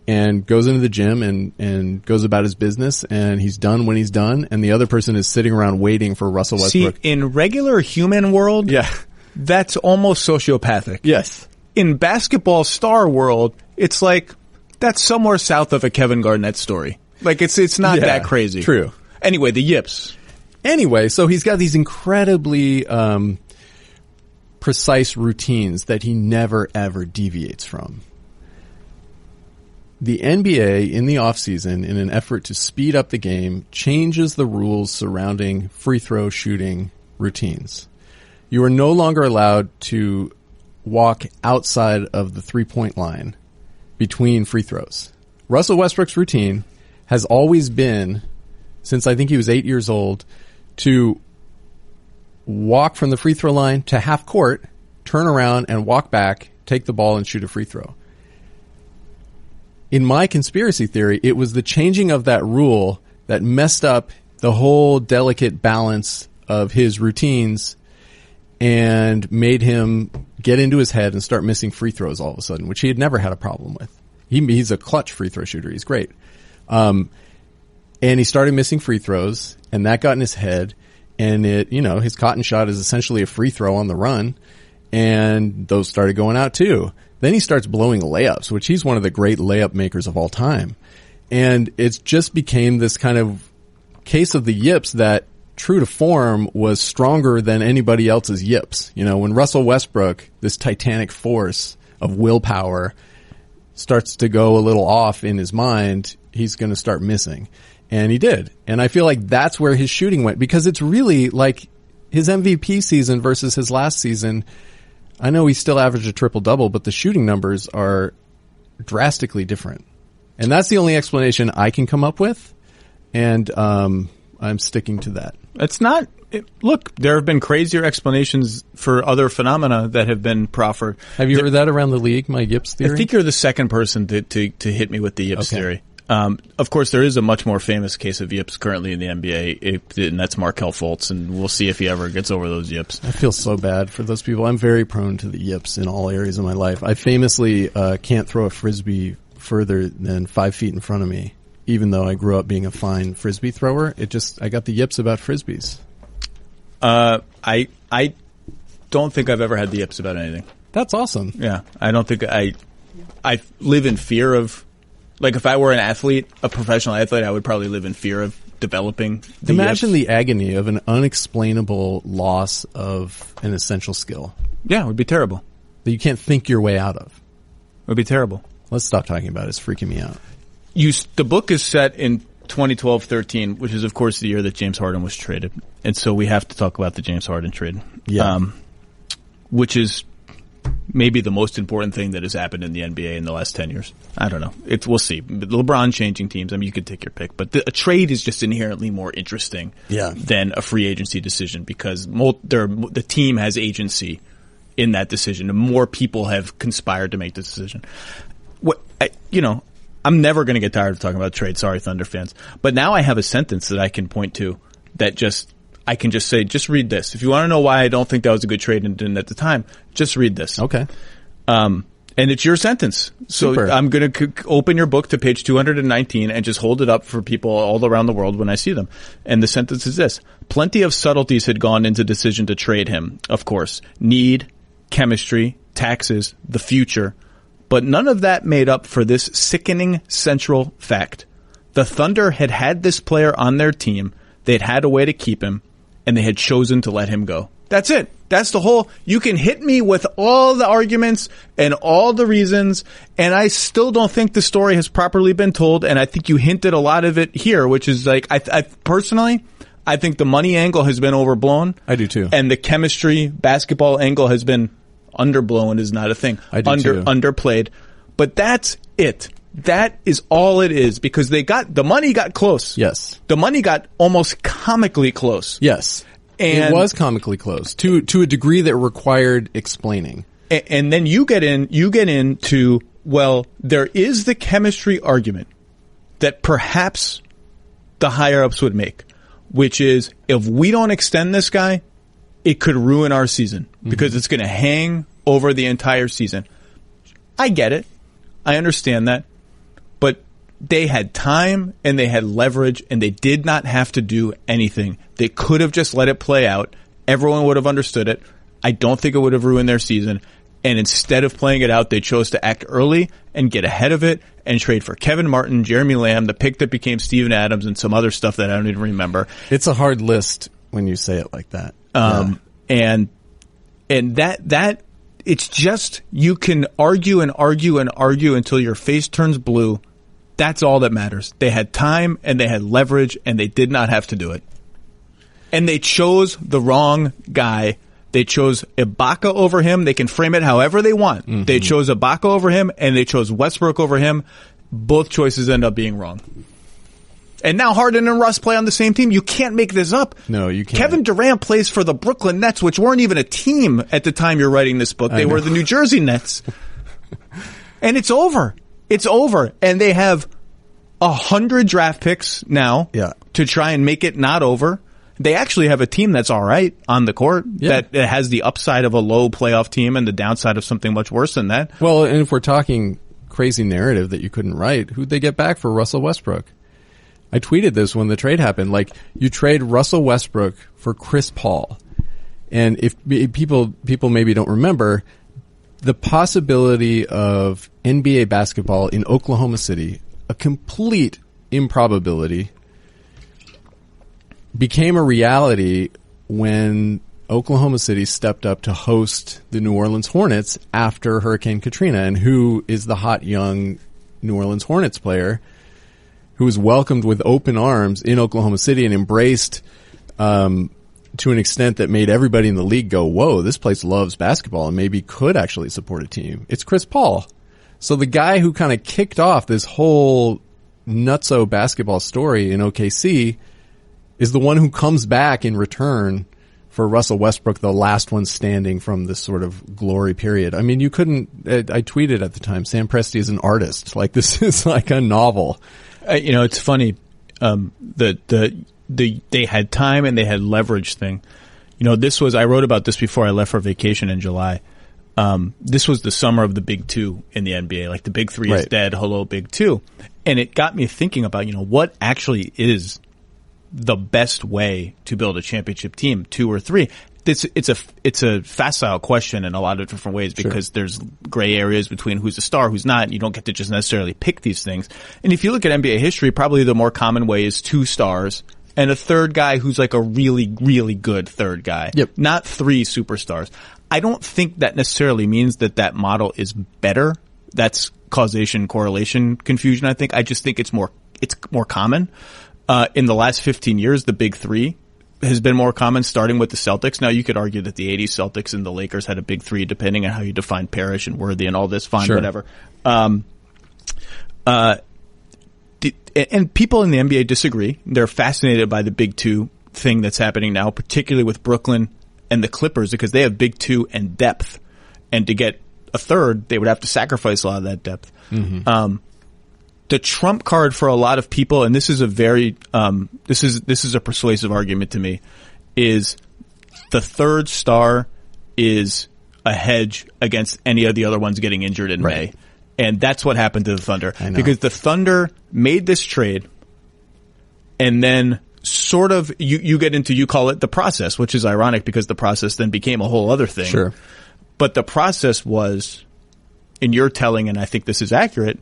and goes into the gym and goes about his business, and he's done when he's done, and the other person is sitting around waiting for Russell Westbrook. See, in regular human world, that's almost sociopathic. Yes. In basketball star world, it's like, that's somewhere south of a Kevin Garnett story. Like, it's not that crazy. True. Anyway, the Yips. Anyway, so he's got these incredibly precise routines that he never, ever deviates from. The NBA, in the offseason, in an effort to speed up the game, changes the rules surrounding free throw shooting routines. You are no longer allowed to walk outside of the 3-point line between free throws. Russell Westbrook's routine has always been, since I think he was 8 years old, to walk from the free throw line to half court, turn around and walk back, take the ball and shoot a free throw. In my conspiracy theory, it was the changing of that rule that messed up the whole delicate balance of his routines and made him get into his head and start missing free throws all of a sudden, which he had never had a problem with. He's a clutch free throw shooter. He's great. And he started missing free throws, and that got in his head, and his cotton shot is essentially a free throw on the run, and those started going out too. Then he starts blowing layups, which he's one of the great layup makers of all time. And it just became this kind of case of the yips that, true to form, was stronger than anybody else's yips. When Russell Westbrook, this titanic force of willpower, starts to go a little off in his mind, he's going to start missing. And he did. And I feel like that's where his shooting went, because it's really like his MVP season versus his last season. I know he still averaged a triple-double, but the shooting numbers are drastically different. And that's the only explanation I can come up with. And I'm sticking to that. It's not... Look, there have been crazier explanations for other phenomena that have been proffered. Have you heard that around the league, my Yips theory? I think you're the second person to hit me with the Yips theory. Of course, there is a much more famous case of yips currently in the NBA, and that's Markelle Fultz, and we'll see if he ever gets over those yips. I feel so bad for those people. I'm very prone to the yips in all areas of my life. I famously can't throw a Frisbee further than 5 feet in front of me, even though I grew up being a fine Frisbee thrower. I got the yips about Frisbees. I don't think I've ever had the yips about anything. That's awesome. Yeah, I don't think I live in fear of, like, if I were an athlete, a professional athlete, I would probably live in fear of developing. Imagine the agony of an unexplainable loss of an essential skill. Yeah, it would be terrible. That you can't think your way out of. It would be terrible. Let's stop talking about it. It's freaking me out. The book is set in 2012-13, which is, of course, the year that James Harden was traded. And so we have to talk about the James Harden trade. Yeah. Which is maybe the most important thing that has happened in the NBA in the last 10 years. I don't know. We'll see. LeBron changing teams, I mean, you could take your pick. But a trade is just inherently more interesting than a free agency decision because the team has agency in that decision, and more people have conspired to make the decision. I'm never going to get tired of talking about trade. Sorry, Thunder fans. But now I have a sentence that I can point to that I can just say, just read this. If you want to know why I don't think that was a good trade and didn't at the time, just read this. Okay. And it's your sentence. So Super. I'm going to open your book to page 219 and just hold it up for people all around the world when I see them. And the sentence is this. Plenty of subtleties had gone into decision to trade him, of course. Need, chemistry, taxes, the future. But none of that made up for this sickening central fact. The Thunder had this player on their team. They'd had a way to keep him, and they had chosen to let him go. That's it. That's the whole. You can hit me with all the arguments and all the reasons, and I still don't think the story has properly been told, and I think you hinted a lot of it here, which is like, I personally, I think the money angle has been overblown. I do too. And the chemistry basketball angle has been underblown is not a thing. I do too. Underplayed. But that's it. That is all it is because the money got close. Yes. The money got almost comically close. Yes. And it was comically close to a degree that required explaining. And then you get into, well, there is the chemistry argument that perhaps the higher ups would make, which is if we don't extend this guy, it could ruin our season because it's going to hang over the entire season. I get it. I understand that. But they had time and they had leverage and they did not have to do anything. They could have just let it play out. Everyone would have understood it. I don't think it would have ruined their season. And instead of playing it out, they chose to act early and get ahead of it and trade for Kevin Martin, Jeremy Lamb, the pick that became Steven Adams, and some other stuff that I don't even remember. It's a hard list when you say it like that. And that it's just, you can argue and argue and argue until your face turns blue. That's all that matters. They had time and they had leverage and they did not have to do it. And they chose the wrong guy. They chose Ibaka over him. They can frame it however they want. Mm-hmm. They chose Ibaka over him and they chose Westbrook over him. Both choices end up being wrong. And now Harden and Russ play on the same team. You can't make this up. No, you can't. Kevin Durant plays for the Brooklyn Nets, which weren't even a team at the time you're writing this book. They were the New Jersey Nets. And it's over. It's over. And they have 100 draft picks now to try and make it not over. They actually have a team that's all right on the court that has the upside of a low playoff team and the downside of something much worse than that. Well, and if we're talking crazy narrative that you couldn't write, who'd they get back for Russell Westbrook? I tweeted this when the trade happened. Like, you trade Russell Westbrook for Chris Paul. And if people maybe don't remember, the possibility of NBA basketball in Oklahoma City, a complete improbability, became a reality when Oklahoma City stepped up to host the New Orleans Hornets after Hurricane Katrina. And who is the hot young New Orleans Hornets player who was welcomed with open arms in Oklahoma City and embraced to an extent that made everybody in the league go, whoa, this place loves basketball and maybe could actually support a team. It's Chris Paul. So the guy who kind of kicked off this whole nutso basketball story in OKC is the one who comes back in return for Russell Westbrook, the last one standing from this sort of glory period. I mean, you couldn't, I tweeted at the time, Sam Presti is an artist. Like, this is like a novel. It's funny. They had time and they had leverage thing. I wrote about this before I left for vacation in July. This was the summer of the Big Two in the NBA. Like, the Big Three is dead. Hello, Big Two. And it got me thinking about, what actually is the best way to build a championship team, 2 or 3. it's a facile question in a lot of different ways because there's gray areas between who's a star, who's not. You don't get to just necessarily pick these things. And if you look at NBA history, probably the more common way is 2 stars and a third guy who's like a really, really good third guy. Yep. Not 3 superstars. I don't think that necessarily means that model is better. That's causation, correlation, confusion, I think. I just think it's more common. In the last 15 years, the big 3 has been more common, starting with the Celtics. Now, you could argue that the 80s Celtics and the Lakers had a big 3, depending on how you define Parrish and Worthy and all this. Fine, whatever. And people in the NBA disagree. They're fascinated by the big 2 thing that's happening now, particularly with Brooklyn and the Clippers, because they have big 2 and depth. And to get a third, they would have to sacrifice a lot of that depth. Mm-hmm. The trump card for a lot of people, and this is a very this is a persuasive argument to me, is the third star is a hedge against any of the other ones getting injured in May. And that's what happened to the Thunder. Because the Thunder made this trade, and then sort of you get into, you call it the process, which is ironic because the process then became a whole other thing. Sure. But the process was, in your telling, and I think this is accurate,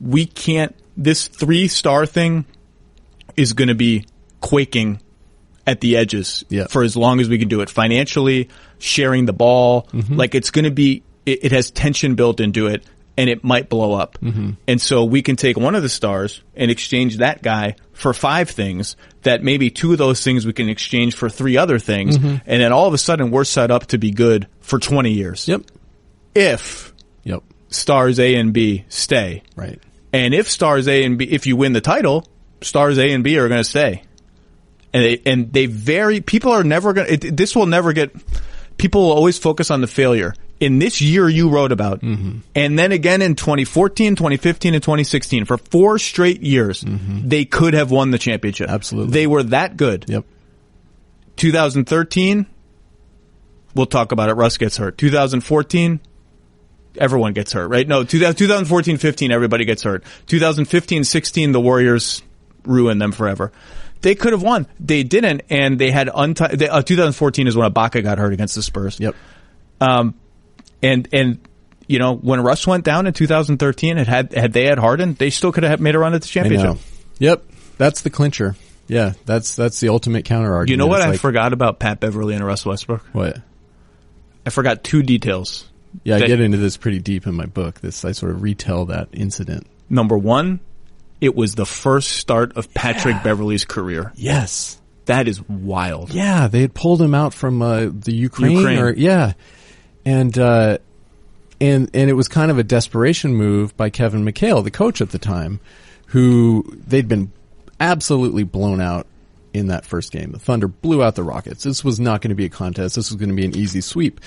we can't, this 3-star thing is going to be quaking at the edges for as long as we can do it financially, sharing the ball. Mm-hmm. Like it's going to be, it has tension built into it and it might blow up. Mm-hmm. And so we can take one of the stars and exchange that guy for 5 things that maybe 2 of those things we can exchange for 3 other things. Mm-hmm. And then all of a sudden we're set up to be good for 20 years. Yep. If stars A and B stay. Right. And if stars A and B, if you win the title, stars A and B are going to stay. And they vary. People are never going to, this will never get, people will always focus on the failure. In this year you wrote about, mm-hmm. and then again in 2014, 2015, and 2016, for 4 straight years, mm-hmm. they could have won the championship. Absolutely. They were that good. Yep. 2013, we'll talk about it, Russ gets hurt. 2014, everyone gets hurt, right? No, 2014-15, everybody gets hurt. 2015-16, the Warriors ruined them forever. They could have won. They didn't, and they had 2014 is when Ibaka got hurt against the Spurs. Yep. And you know, when Russ went down in 2013, had they had Harden, they still could have made a run at the championship. Yep. That's the clincher. Yeah, that's the ultimate counter argument. You know what I forgot about Pat Beverly and Russ Westbrook? What? I forgot 2 details. Yeah, I get into this pretty deep in my book. I sort of retell that incident. Number 1, it was the first start of Patrick Beverly's career. Yes. That is wild. Yeah, they had pulled him out from the Ukraine. And it was kind of a desperation move by Kevin McHale, the coach at the time, who they'd been absolutely blown out in that first game. The Thunder blew out the Rockets. This was not going to be a contest. This was going to be an easy sweep.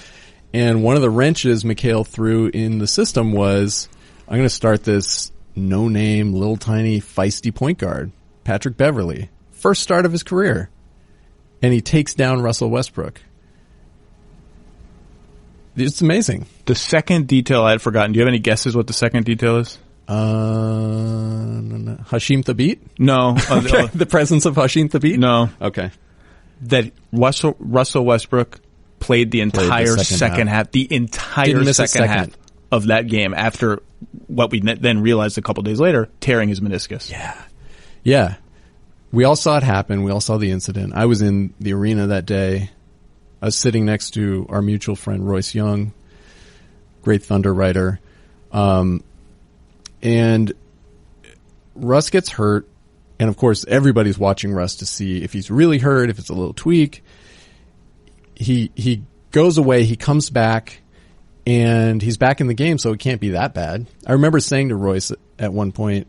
And one of the wrenches McHale threw in the system was, I'm going to start this no-name, little tiny, feisty point guard, Patrick Beverly. First start of his career. And he takes down Russell Westbrook. It's amazing. The second detail I had forgotten. Do you have any guesses what the second detail is? Hashim Thabit? No. The presence of Hashim Thabit? No. Okay. That Russell Westbrook played the entire second half. The entire second half of that game after what we then realized a couple days later, tearing his meniscus. Yeah. Yeah. We all saw it happen. We all saw the incident. I was in the arena that day. I was sitting next to our mutual friend Royce Young, great Thunder writer. And Russ gets hurt. And of course, everybody's watching Russ to see if he's really hurt, if it's a little tweak. He goes away, he comes back, and he's back in the game, so it can't be that bad. I remember saying to Royce at one point,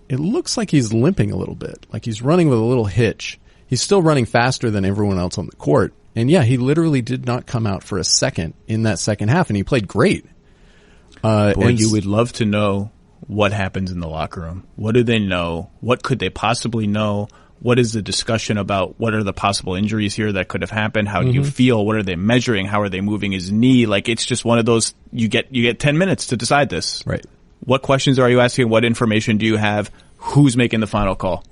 it looks like he's limping a little bit, like he's running with a little hitch. He's still running faster than everyone else on the court. And yeah, he literally did not come out for a second in that second half, and he played great. And you would love to know what happens in the locker room. What do they know? What could they possibly know? What is the discussion about? What are the possible injuries here that could have happened? How do you feel? What are they measuring? How are they moving his knee? Like, it's just one of those, you get 10 minutes to decide this. Right. What questions are you asking? What information do you have? Who's making the final call?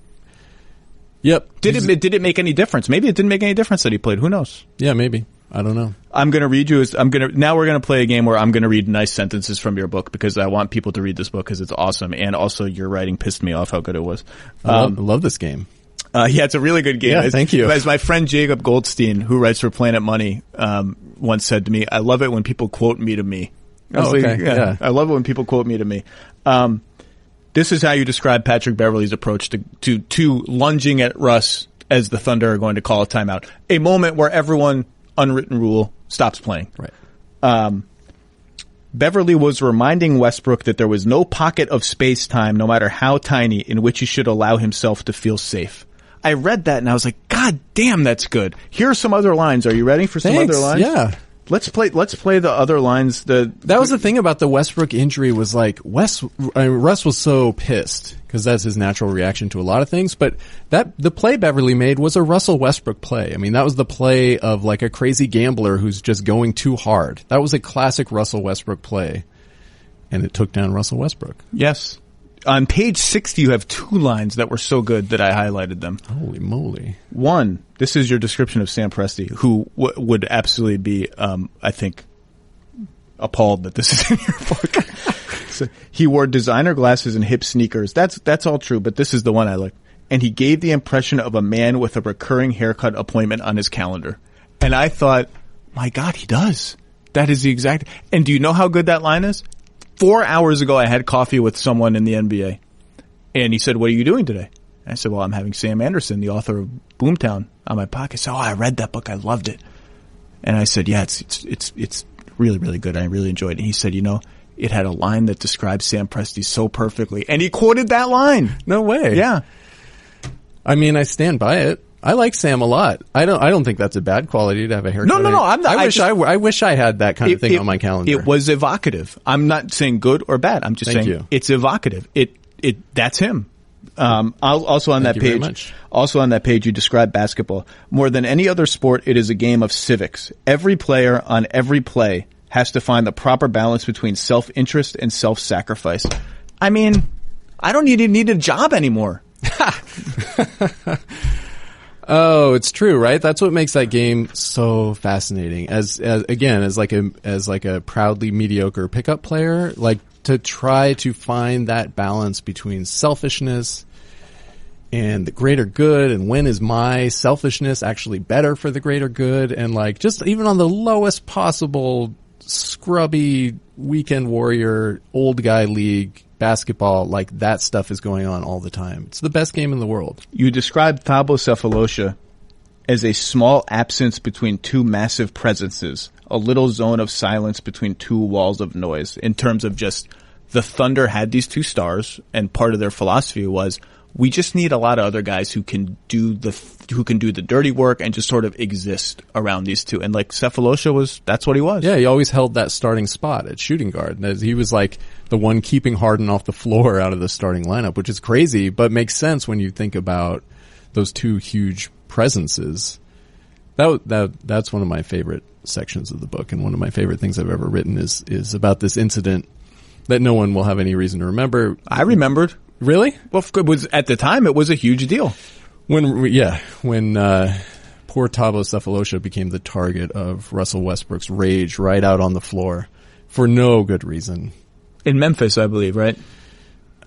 Yep. Did it make any difference? Maybe it didn't make any difference that he played. Who knows? Yeah, maybe. I don't know. I'm going to read you. Now we're going to play a game where I'm going to read nice sentences from your book because I want people to read this book because it's awesome. And also your writing pissed me off how good it was. I love this game. Yeah, it's a really good game. Yeah, thank you. As my friend Jacob Goldstein, who writes for Planet Money, once said to me, I love it when people quote me to me. Yeah. I love it when people quote me to me. This is how you describe Patrick Beverley's approach to lunging at Russ as the Thunder are going to call a timeout. A moment where everyone, unwritten rule, stops playing. Right. Beverley was reminding Westbrook that there was no pocket of space-time, no matter how tiny, in which he should allow himself to feel safe. I read that and I was like, God damn, that's good. Here are some other lines. Are you ready for some other lines? Yeah. Let's play the other lines. That was the thing about the Westbrook injury was like Russ was so pissed because that's his natural reaction to a lot of things. But the play Beverley made was a Russell Westbrook play. I mean, that was the play of like a crazy gambler who's just going too hard. That was a classic Russell Westbrook play, and it took down Russell Westbrook. Yes. On page 60, you have two lines that were so good that I highlighted them. Holy moly. One, this is your description of Sam Presti, who would absolutely be, I think, appalled that this is in your book. So, he wore designer glasses and hip sneakers. That's all true, but this is the one I like. And he gave the impression of a man with a recurring haircut appointment on his calendar. And I thought, my God, he does. That is the exact. And do you know how good that line is? 4 hours ago, I had coffee with someone in the NBA, and he said, "What are you doing today?" And I said, "Well, I'm having Sam Anderson, the author of Boomtown, on my podcast." So, I read that book. I loved it. And I said, "Yeah, it's really, really good. I really enjoyed it." And he said, "You know, it had a line that describes Sam Presti so perfectly," and he quoted that line. No way. Yeah. I mean, I stand by it. I like Sam a lot. I don't think that's a bad quality to have a haircut. No. I wish I had that kind of thing on my calendar. It was evocative. I'm not saying good or bad. I'm just saying it's evocative. That's him. Also on that page, you describe basketball. More than any other sport, it is a game of civics. Every player on every play has to find the proper balance between self-interest and self-sacrifice. I mean, I don't need a job anymore. Oh, it's true, right? That's what makes that game so fascinating. As like a proudly mediocre pickup player, like to try to find that balance between selfishness and the greater good, and when is my selfishness actually better for the greater good, and like just even on the lowest possible scrubby weekend warrior old guy league basketball, like that stuff is going on all the time. It's the best game in the world. You described Thabo Sefolosha as a small absence between two massive presences, a little zone of silence between two walls of noise, in terms of just the Thunder had these two stars, and part of their philosophy was we just need a lot of other guys who can do the dirty work and just sort of exist around these two. And like Sefolosha that's what he was. Yeah, he always held that starting spot at shooting guard. He was like the one keeping Harden off the floor out of the starting lineup, which is crazy, but makes sense when you think about those two huge presences. That's one of my favorite sections of the book, and one of my favorite things I've ever written is about this incident that no one will have any reason to remember. I remembered. Really? Well, at the time, it was a huge deal. When poor Thabo Sefolosha became the target of Russell Westbrook's rage right out on the floor for no good reason. In Memphis, I believe, right?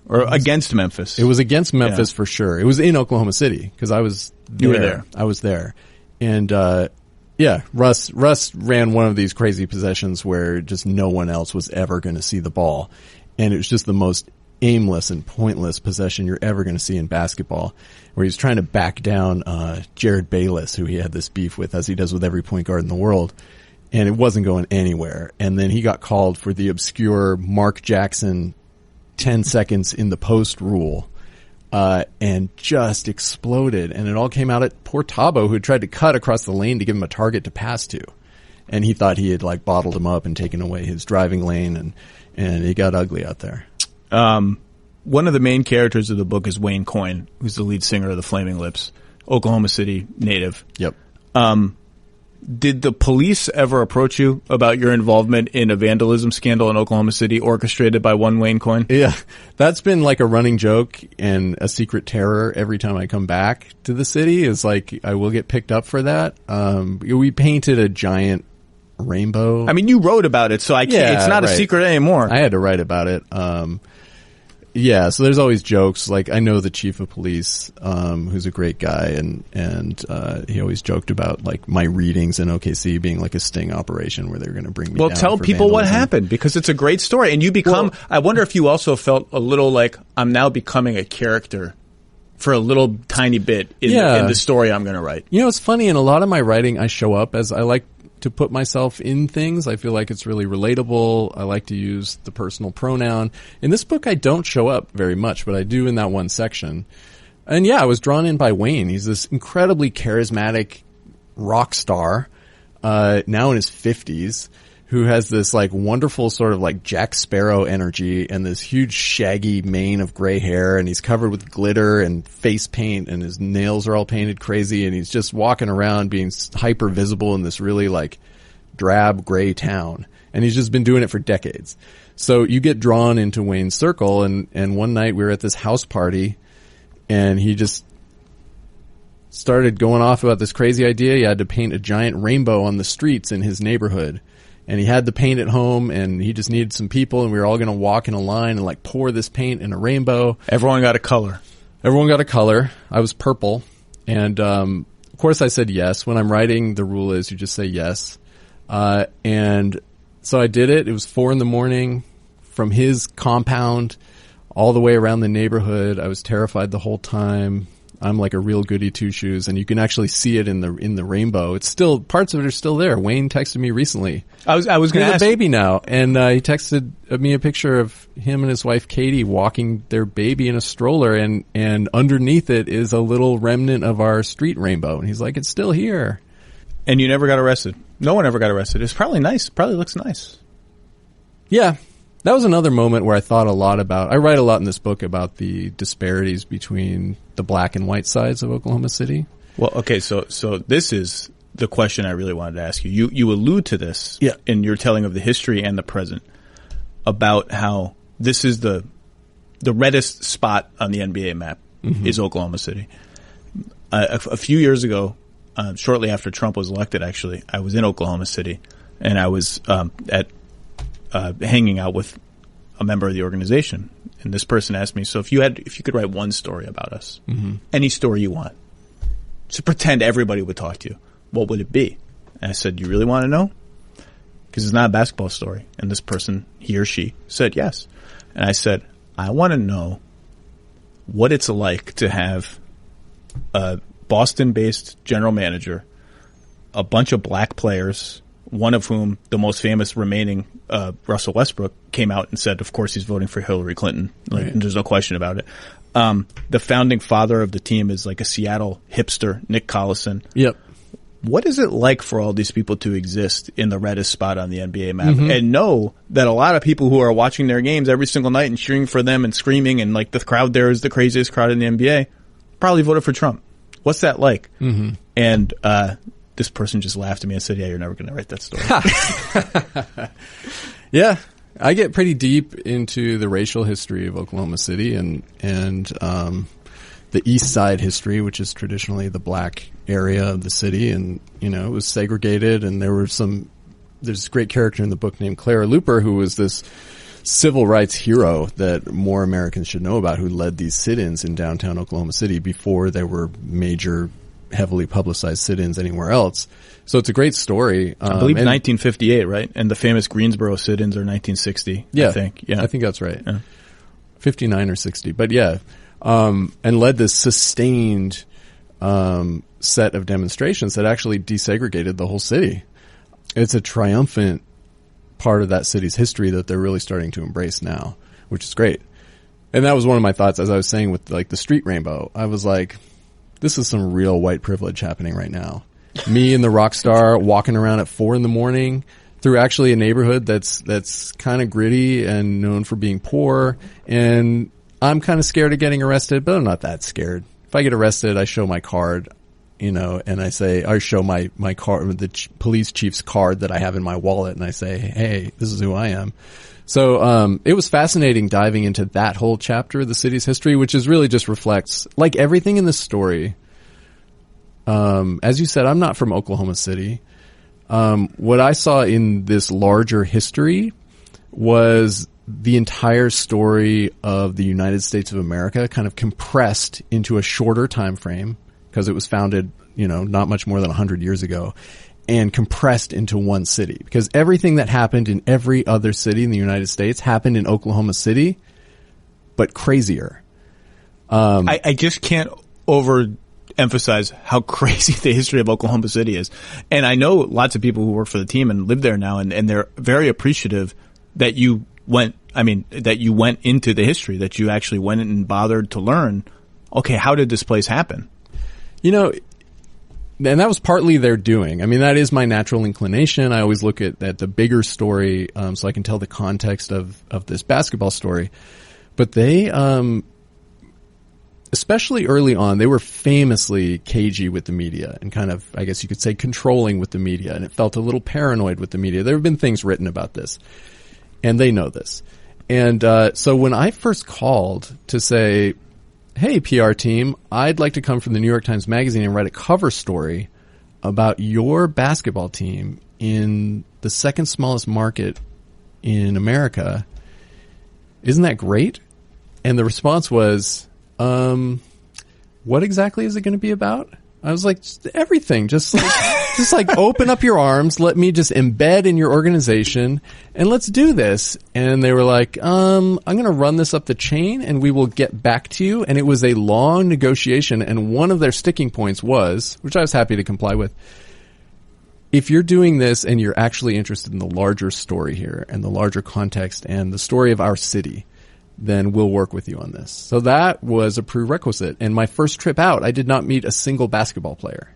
Or against Memphis. It was against Memphis for sure. It was in Oklahoma City because I was there. You were there. I was there. And Russ ran one of these crazy possessions where just no one else was ever going to see the ball. And it was just the most aimless and pointless possession you're ever going to see in basketball, where he's trying to back down Jared Bayless, who he had this beef with, as he does with every point guard in the world, and it wasn't going anywhere. And then he got called for the obscure Mark Jackson 10 seconds in the post rule, and just exploded. And it all came out at poor Thabo, who had tried to cut across the lane to give him a target to pass to. And he thought he had like bottled him up and taken away his driving lane, and it got ugly out there. One of the main characters of the book is Wayne Coyne, who's the lead singer of the Flaming Lips, Oklahoma City native. Yep. Did the police ever approach you about your involvement in a vandalism scandal in Oklahoma City orchestrated by one Wayne Coyne? Yeah, that's been like a running joke and a secret terror every time I come back to the city is like I will get picked up for that. We painted a giant rainbow. I mean, you wrote about it, so I can't, it's not a secret anymore. I had to write about it. Yeah, so there's always jokes. Like I know the chief of police, who's a great guy, and he always joked about like my readings in OKC being like a sting operation where they were going to bring me. Well, down tell for people what vandalism. happened because it's a great story, and you become. Well, I wonder if you also felt a little like I'm now becoming a character for a little tiny bit in the story I'm going to write. You know, it's funny in a lot of my writing. I show up as I like to put myself in things. I feel like it's really relatable. I like to use the personal pronoun. In this book, I don't show up very much, but I do in that one section. And yeah, I was drawn in by Wayne. He's this incredibly charismatic rock star, now in his 50s, who has this like wonderful sort of like Jack Sparrow energy and this huge shaggy mane of gray hair, and he's covered with glitter and face paint, and his nails are all painted crazy, and he's just walking around being hyper visible in this really like drab gray town. And he's just been doing it for decades. So you get drawn into Wayne's circle, and one night we were at this house party, and he just started going off about this crazy idea. He had to paint a giant rainbow on the streets in his neighborhood. And he had the paint at home, and he just needed some people, and we were all going to walk in a line and like pour this paint in a rainbow. Everyone got a color. Everyone got a color. I was purple. And, of course I said yes. When I'm writing, the rule is you just say yes. And so I did it. It was 4 a.m. from his compound all the way around the neighborhood. I was terrified the whole time. I'm like a real goody two shoes, and you can actually see it in the rainbow. It's still, parts of it are still there. Wayne texted me recently. I was going to ask. He's a baby now, and he texted me a picture of him and his wife Katie walking their baby in a stroller, and underneath it is a little remnant of our street rainbow. And he's like, "It's still here." And you never got arrested. No one ever got arrested. It's probably nice. Probably looks nice. Yeah. That was another moment where I thought a lot about, I write a lot in this book about the disparities between the black and white sides of Oklahoma City. Well, okay, so this is the question I really wanted to ask you. You allude to this in your telling of the history and the present about how this is the reddest spot on the NBA map is Oklahoma City. A few years ago, shortly after Trump was elected, actually, I was in Oklahoma City, and I was hanging out with a member of the organization, and this person asked me, "So if you could write one story about us, any story you want, to pretend everybody would talk to you, what would it be?" And I said, "You really want to know? Because it's not a basketball story." And this person, he or she, said yes. And I said, "I want to know what it's like to have a Boston-based general manager, a bunch of black players, one of whom, the most famous remaining, Russell Westbrook, came out and said, of course, he's voting for Hillary Clinton. Like, there's no question about it. The founding father of the team is like a Seattle hipster, Nick Collison. Yep. What is it like for all these people to exist in the reddest spot on the NBA map and know that a lot of people who are watching their games every single night and cheering for them and screaming, and like the crowd there is the craziest crowd in the NBA, probably voted for Trump? What's that like? And this person just laughed at me and said, "Yeah, you're never going to write that story." Yeah, I get pretty deep into the racial history of Oklahoma City and the East Side history, which is traditionally the black area of the city, and you know, it was segregated, and there's a great character in the book named Clara Luper, who was this civil rights hero that more Americans should know about, who led these sit-ins in downtown Oklahoma City before there were major, heavily publicized sit-ins anywhere else. So it's a great story. I believe 1958, right? And the famous Greensboro sit-ins are 1960, yeah, I think. Yeah, I think that's right. Yeah. 59 or 60. But yeah, and led this sustained set of demonstrations that actually desegregated the whole city. It's a triumphant part of that city's history that they're really starting to embrace now, which is great. And that was one of my thoughts, as I was saying, with like the street rainbow. I was like, this is some real white privilege happening right now. Me and the rock star walking around at 4 a.m. through actually a neighborhood that's kind of gritty and known for being poor. And I'm kind of scared of getting arrested, but I'm not that scared. If I get arrested, I show my card. and I show my card, the police chief's card that I have in my wallet, and I say, hey, this is who I am. So, it was fascinating diving into that whole chapter of the city's history, which is really just reflects, like everything in this story. As you said, I'm not from Oklahoma City. What I saw in this larger history was the entire story of the United States of America kind of compressed into a shorter time frame, because it was founded, not much more than 100 years ago, and compressed into one city, because everything that happened in every other city in the United States happened in Oklahoma City, but crazier. I just can't overemphasize how crazy the history of Oklahoma City is. And I know lots of people who work for the team and live there now, and they're very appreciative that you went into the history, that you actually went and bothered to learn, okay, how did this place happen? And that was partly their doing. I mean, that is my natural inclination. I always look at the bigger story, so I can tell the context of this basketball story. But they, especially early on, they were famously cagey with the media and kind of, I guess you could say, controlling with the media. And it felt a little paranoid with the media. There have been things written about this, and they know this. And so when I first called to say, hey, PR team, I'd like to come from the New York Times Magazine and write a cover story about your basketball team in the second smallest market in America. Isn't that great? And the response was, what exactly is it going to be about? I was like, just everything. Just like open up your arms. Let me just embed in your organization and let's do this. And they were like, I'm going to run this up the chain and we will get back to you. And it was a long negotiation. And one of their sticking points was, which I was happy to comply with, if you're doing this and you're actually interested in the larger story here and the larger context and the story of our city, then we'll work with you on this. So that was a prerequisite. And my first trip out, I did not meet a single basketball player.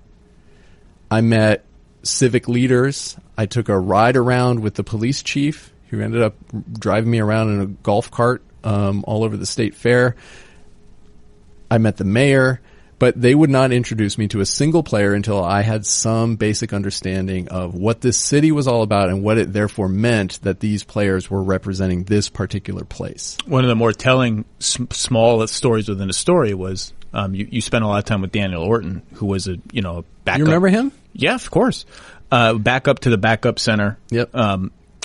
I met civic leaders. I took a ride around with the police chief, who ended up driving me around in a golf cart all over the state fair. I met the mayor, but they would not introduce me to a single player until I had some basic understanding of what this city was all about and what it therefore meant that these players were representing this particular place. One of the more telling small stories within a story was you spent a lot of time with Daniel Orton, who was a backup. You remember him? Yeah, of course. Backup to the backup center. Yep.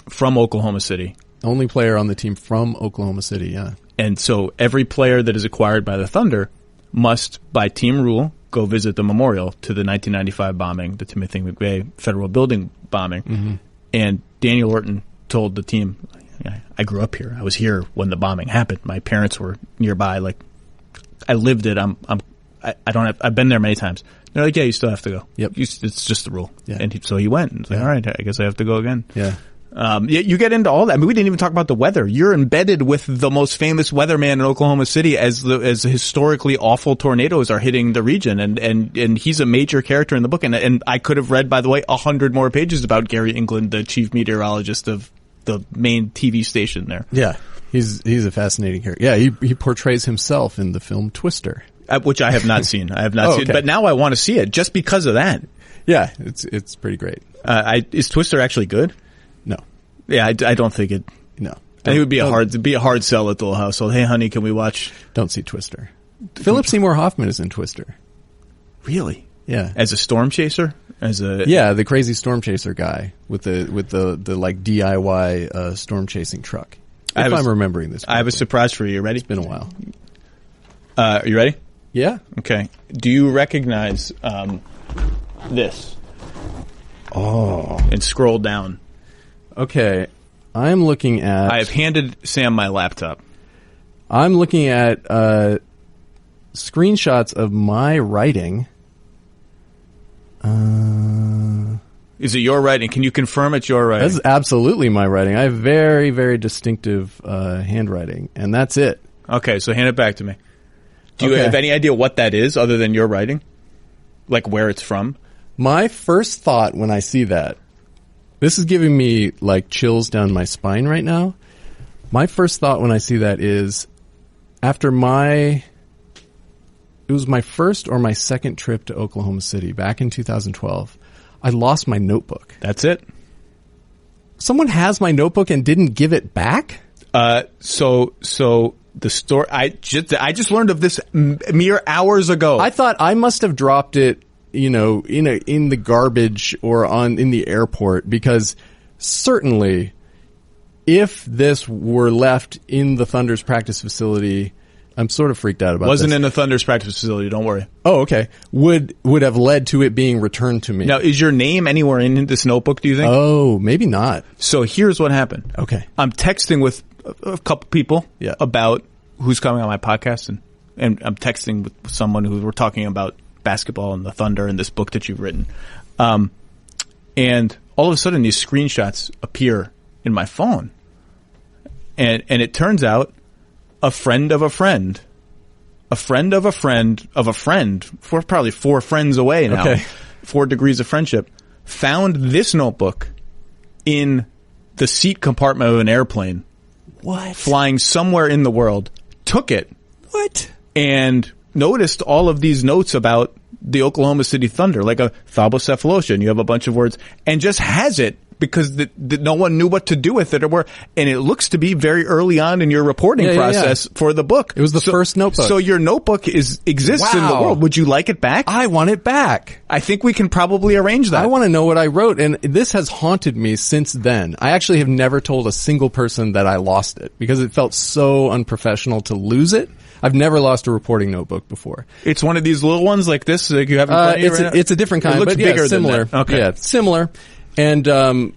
From Oklahoma City. Only player on the team from Oklahoma City, yeah. And so every player that is acquired by the Thunder must, by team rule, go visit the memorial to the 1995 bombing, the Timothy McVeigh federal building bombing. Mm-hmm. And Daniel Orton told the team, I grew up here. I was here when the bombing happened. My parents were nearby. Like, I lived it. I've been there many times. They're like, yeah, you still have to go. Yep. It's just the rule. Yeah. And so he went. And was like, all right, I guess I have to go again. Yeah. You get into all that. I mean, we didn't even talk about the weather. You're embedded with the most famous weatherman in Oklahoma City as historically awful tornadoes are hitting the region, and he's a major character in the book. And I could have read, by the way, 100 more pages about Gary England, the chief meteorologist of the main TV station there. Yeah, he's a fascinating character. Yeah, he portrays himself in the film Twister, which I have not seen. I have not seen, but now I want to see it just because of that. Yeah, it's pretty great. Is Twister actually good? No. Yeah, I don't think it. No. I think it would be a hard sell at the little household. Hey, honey, can we watch? Don't see Twister. Philip Seymour Hoffman is in Twister. Really? Yeah. As a storm chaser? The crazy storm chaser guy with the like DIY storm chasing truck. If I'm remembering this correctly. I have a surprise for you. You ready? It's been a while. Are you ready? Yeah. Okay. Do you recognize this? Oh. And scroll down. Okay. I'm looking at... I have handed Sam my laptop. I'm looking at screenshots of my writing. Is it your writing? Can you confirm it's your writing? That's absolutely my writing. I have very, very distinctive handwriting, and that's it. Okay, so hand it back to me. Do you have any idea what that is other than your writing? Like where it's from? My first thought when I see that, this is giving me like chills down my spine right now. My first thought when I see that is, after my it was my first or my second trip to Oklahoma City back in 2012. I lost my notebook. That's it. Someone has my notebook and didn't give it back? So the story, I just learned of this mere hours ago. I thought I must have dropped it, in the garbage or in the airport, because certainly if this were left in the Thunder's practice facility, I'm sort of freaked out about Wasn't this. in the Thunder's practice facility, don't worry. Oh, okay. Would have led to it being returned to me. Now, is your name anywhere in this notebook, do you think? Oh, maybe not. So here's what happened. Okay. I'm texting with a couple people about who's coming on my podcast, and I'm texting with someone who we're talking about basketball and the Thunder and this book that you've written. And all of a sudden these screenshots appear in my phone. And it turns out a friend of a friend, a friend of a friend of a friend, probably 4 friends away now, 4 degrees of friendship, found this notebook in the seat compartment of an airplane. What? Flying somewhere in the world, took it. What? And noticed all of these notes about the Oklahoma City Thunder, like a thalbocephalosha, and you have a bunch of words, and just has it because no one knew what to do with it, and it looks to be very early on in your reporting process for the book. It was the first notebook. So your notebook exists in the world. Would you like it back? I want it back. I think we can probably arrange that. I want to know what I wrote, and this has haunted me since then. I actually have never told a single person that I lost it because it felt so unprofessional to lose it. I've never lost a reporting notebook before. It's one of these little ones like this, like you have in front of you right now? It's a different kind. It looks but bigger similar. than that. Okay. Yeah, similar. And, I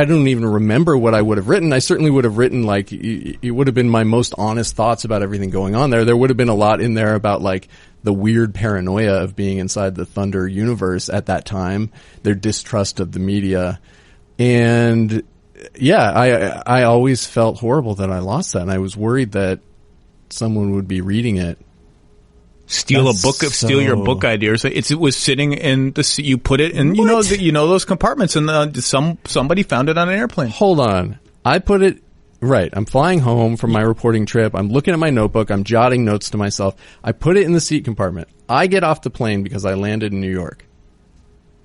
don't even remember what I would have written. I certainly would have written, like, it would have been my most honest thoughts about everything going on there. There would have been a lot in there about, like, the weird paranoia of being inside the Thunder universe at that time, their distrust of the media. And, yeah, I always felt horrible that I lost that, and I was worried that someone would be reading it. Steal your book idea. So it was sitting in the seat. You put it in, those compartments, and somebody found it on an airplane. Hold on. I put it, right. I'm flying home from my reporting trip. I'm looking at my notebook. I'm jotting notes to myself. I put it in the seat compartment. I get off the plane because I landed in New York.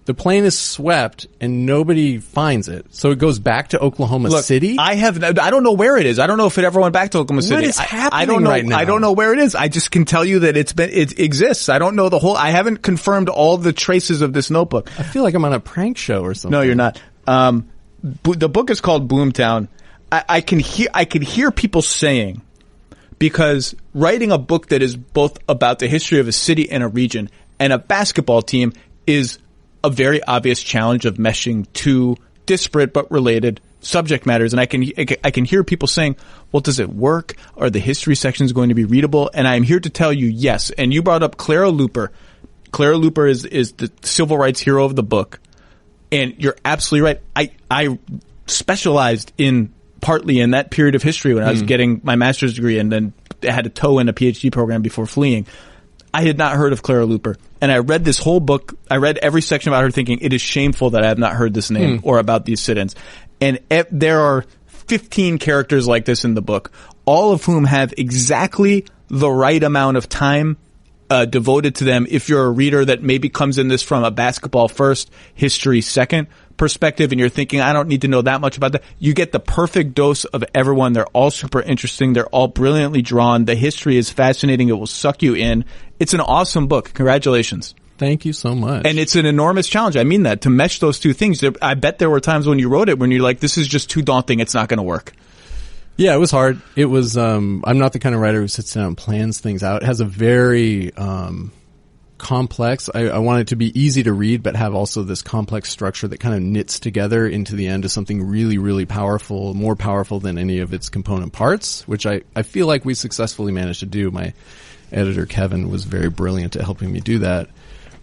The plane is swept and nobody finds it. So it goes back to Oklahoma City? I don't know where it is. I don't know if it ever went back to Oklahoma City. What is happening I don't know, right now? I don't know where it is. I just can tell you that it exists. I don't know I haven't confirmed all the traces of this notebook. I feel like I'm on a prank show or something. No, you're not. The book is called Boomtown. I can hear people saying, because writing a book that is both about the history of a city and a region and a basketball team is a very obvious challenge of meshing two disparate but related subject matters. And I can hear people saying, well, does it work? Are the history sections going to be readable? And I'm here to tell you yes. And you brought up Clara Luper. Clara Luper is the civil rights hero of the book. And you're absolutely right. I specialized partly in that period of history when I was getting my master's degree, and then I had to toe in a PhD program before fleeing. I had not heard of Clara Luper. And I read this whole book. I read every section about her thinking, it is shameful that I have not heard this name or about these sit-ins. And there are 15 characters like this in the book, all of whom have exactly the right amount of time devoted to them. If you're a reader that maybe comes in this from a basketball first, history second perspective, and you're thinking, I don't need to know that much about that, you get the perfect dose of everyone. They're all super interesting. They're all brilliantly drawn. The history is fascinating. It will suck you in. It's an awesome book. Congratulations. Thank you so much. And it's an enormous challenge. I mean that, to mesh those two things. I bet there were times when you wrote it when you're like, this is just too daunting. It's not going to work. Yeah, it was hard. It was, I'm not the kind of writer who sits down and plans things out. It has a very, complex. I want it to be easy to read, but have also this complex structure that kind of knits together into the end to something really, really powerful, more powerful than any of its component parts, which I feel like we successfully managed to do. My editor, Kevin, was very brilliant at helping me do that.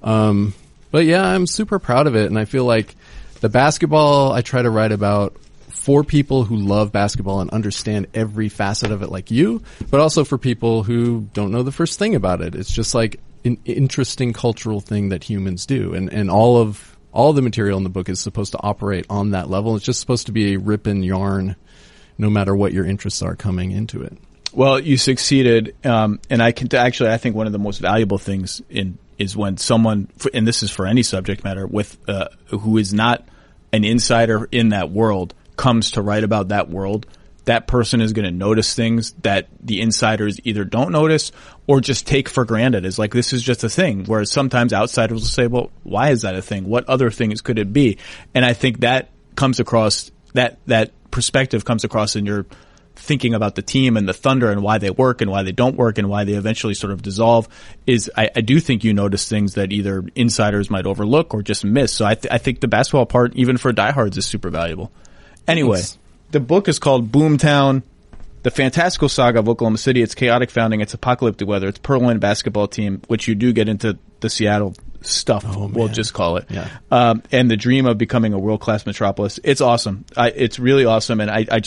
But yeah, I'm super proud of it. And I feel like the basketball I try to write about for people who love basketball and understand every facet of it like you, but also for people who don't know the first thing about it. It's just like an interesting cultural thing that humans do. And all the material in the book is supposed to operate on that level. It's just supposed to be a rip and yarn no matter what your interests are coming into it. Well, you succeeded, and I think one of the most valuable things is when someone, and this is for any subject matter, with who is not an insider in that world, comes to write about that world. That person is going to notice things that the insiders either don't notice or just take for granted. It's like, this is just a thing. Whereas sometimes outsiders will say, well, why is that a thing? What other things could it be? And I think that comes across, that perspective comes across in your thinking about the team and the Thunder and why they work and why they don't work and why they eventually sort of dissolve. I do think you notice things that either insiders might overlook or just miss. So I think the basketball part, even for diehards, is super valuable. Anyway. Thanks. The book is called Boomtown, The Fantastical Saga of Oklahoma City. It's chaotic founding. It's apocalyptic weather. It's Pearl basketball team, which you do get into the Seattle stuff. We'll just call it. Yeah. And the dream of becoming a world-class metropolis. It's awesome. It's really awesome. And I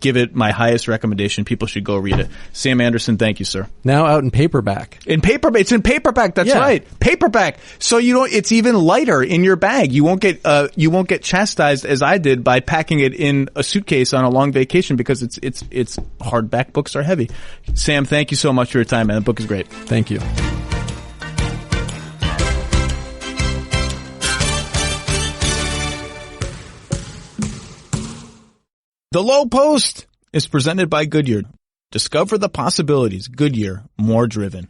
give it my highest recommendation. People should go read it. Sam Anderson, thank you, sir. Now out in paperback. It's in paperback. That's right. Paperback. So it's even lighter in your bag. You won't get chastised as I did by packing it in a suitcase on a long vacation because it's hardback books are heavy. Sam, thank you so much for your time, man. The book is great. Thank you. The Lowe Post is presented by Goodyear. Discover the possibilities. Goodyear, more driven.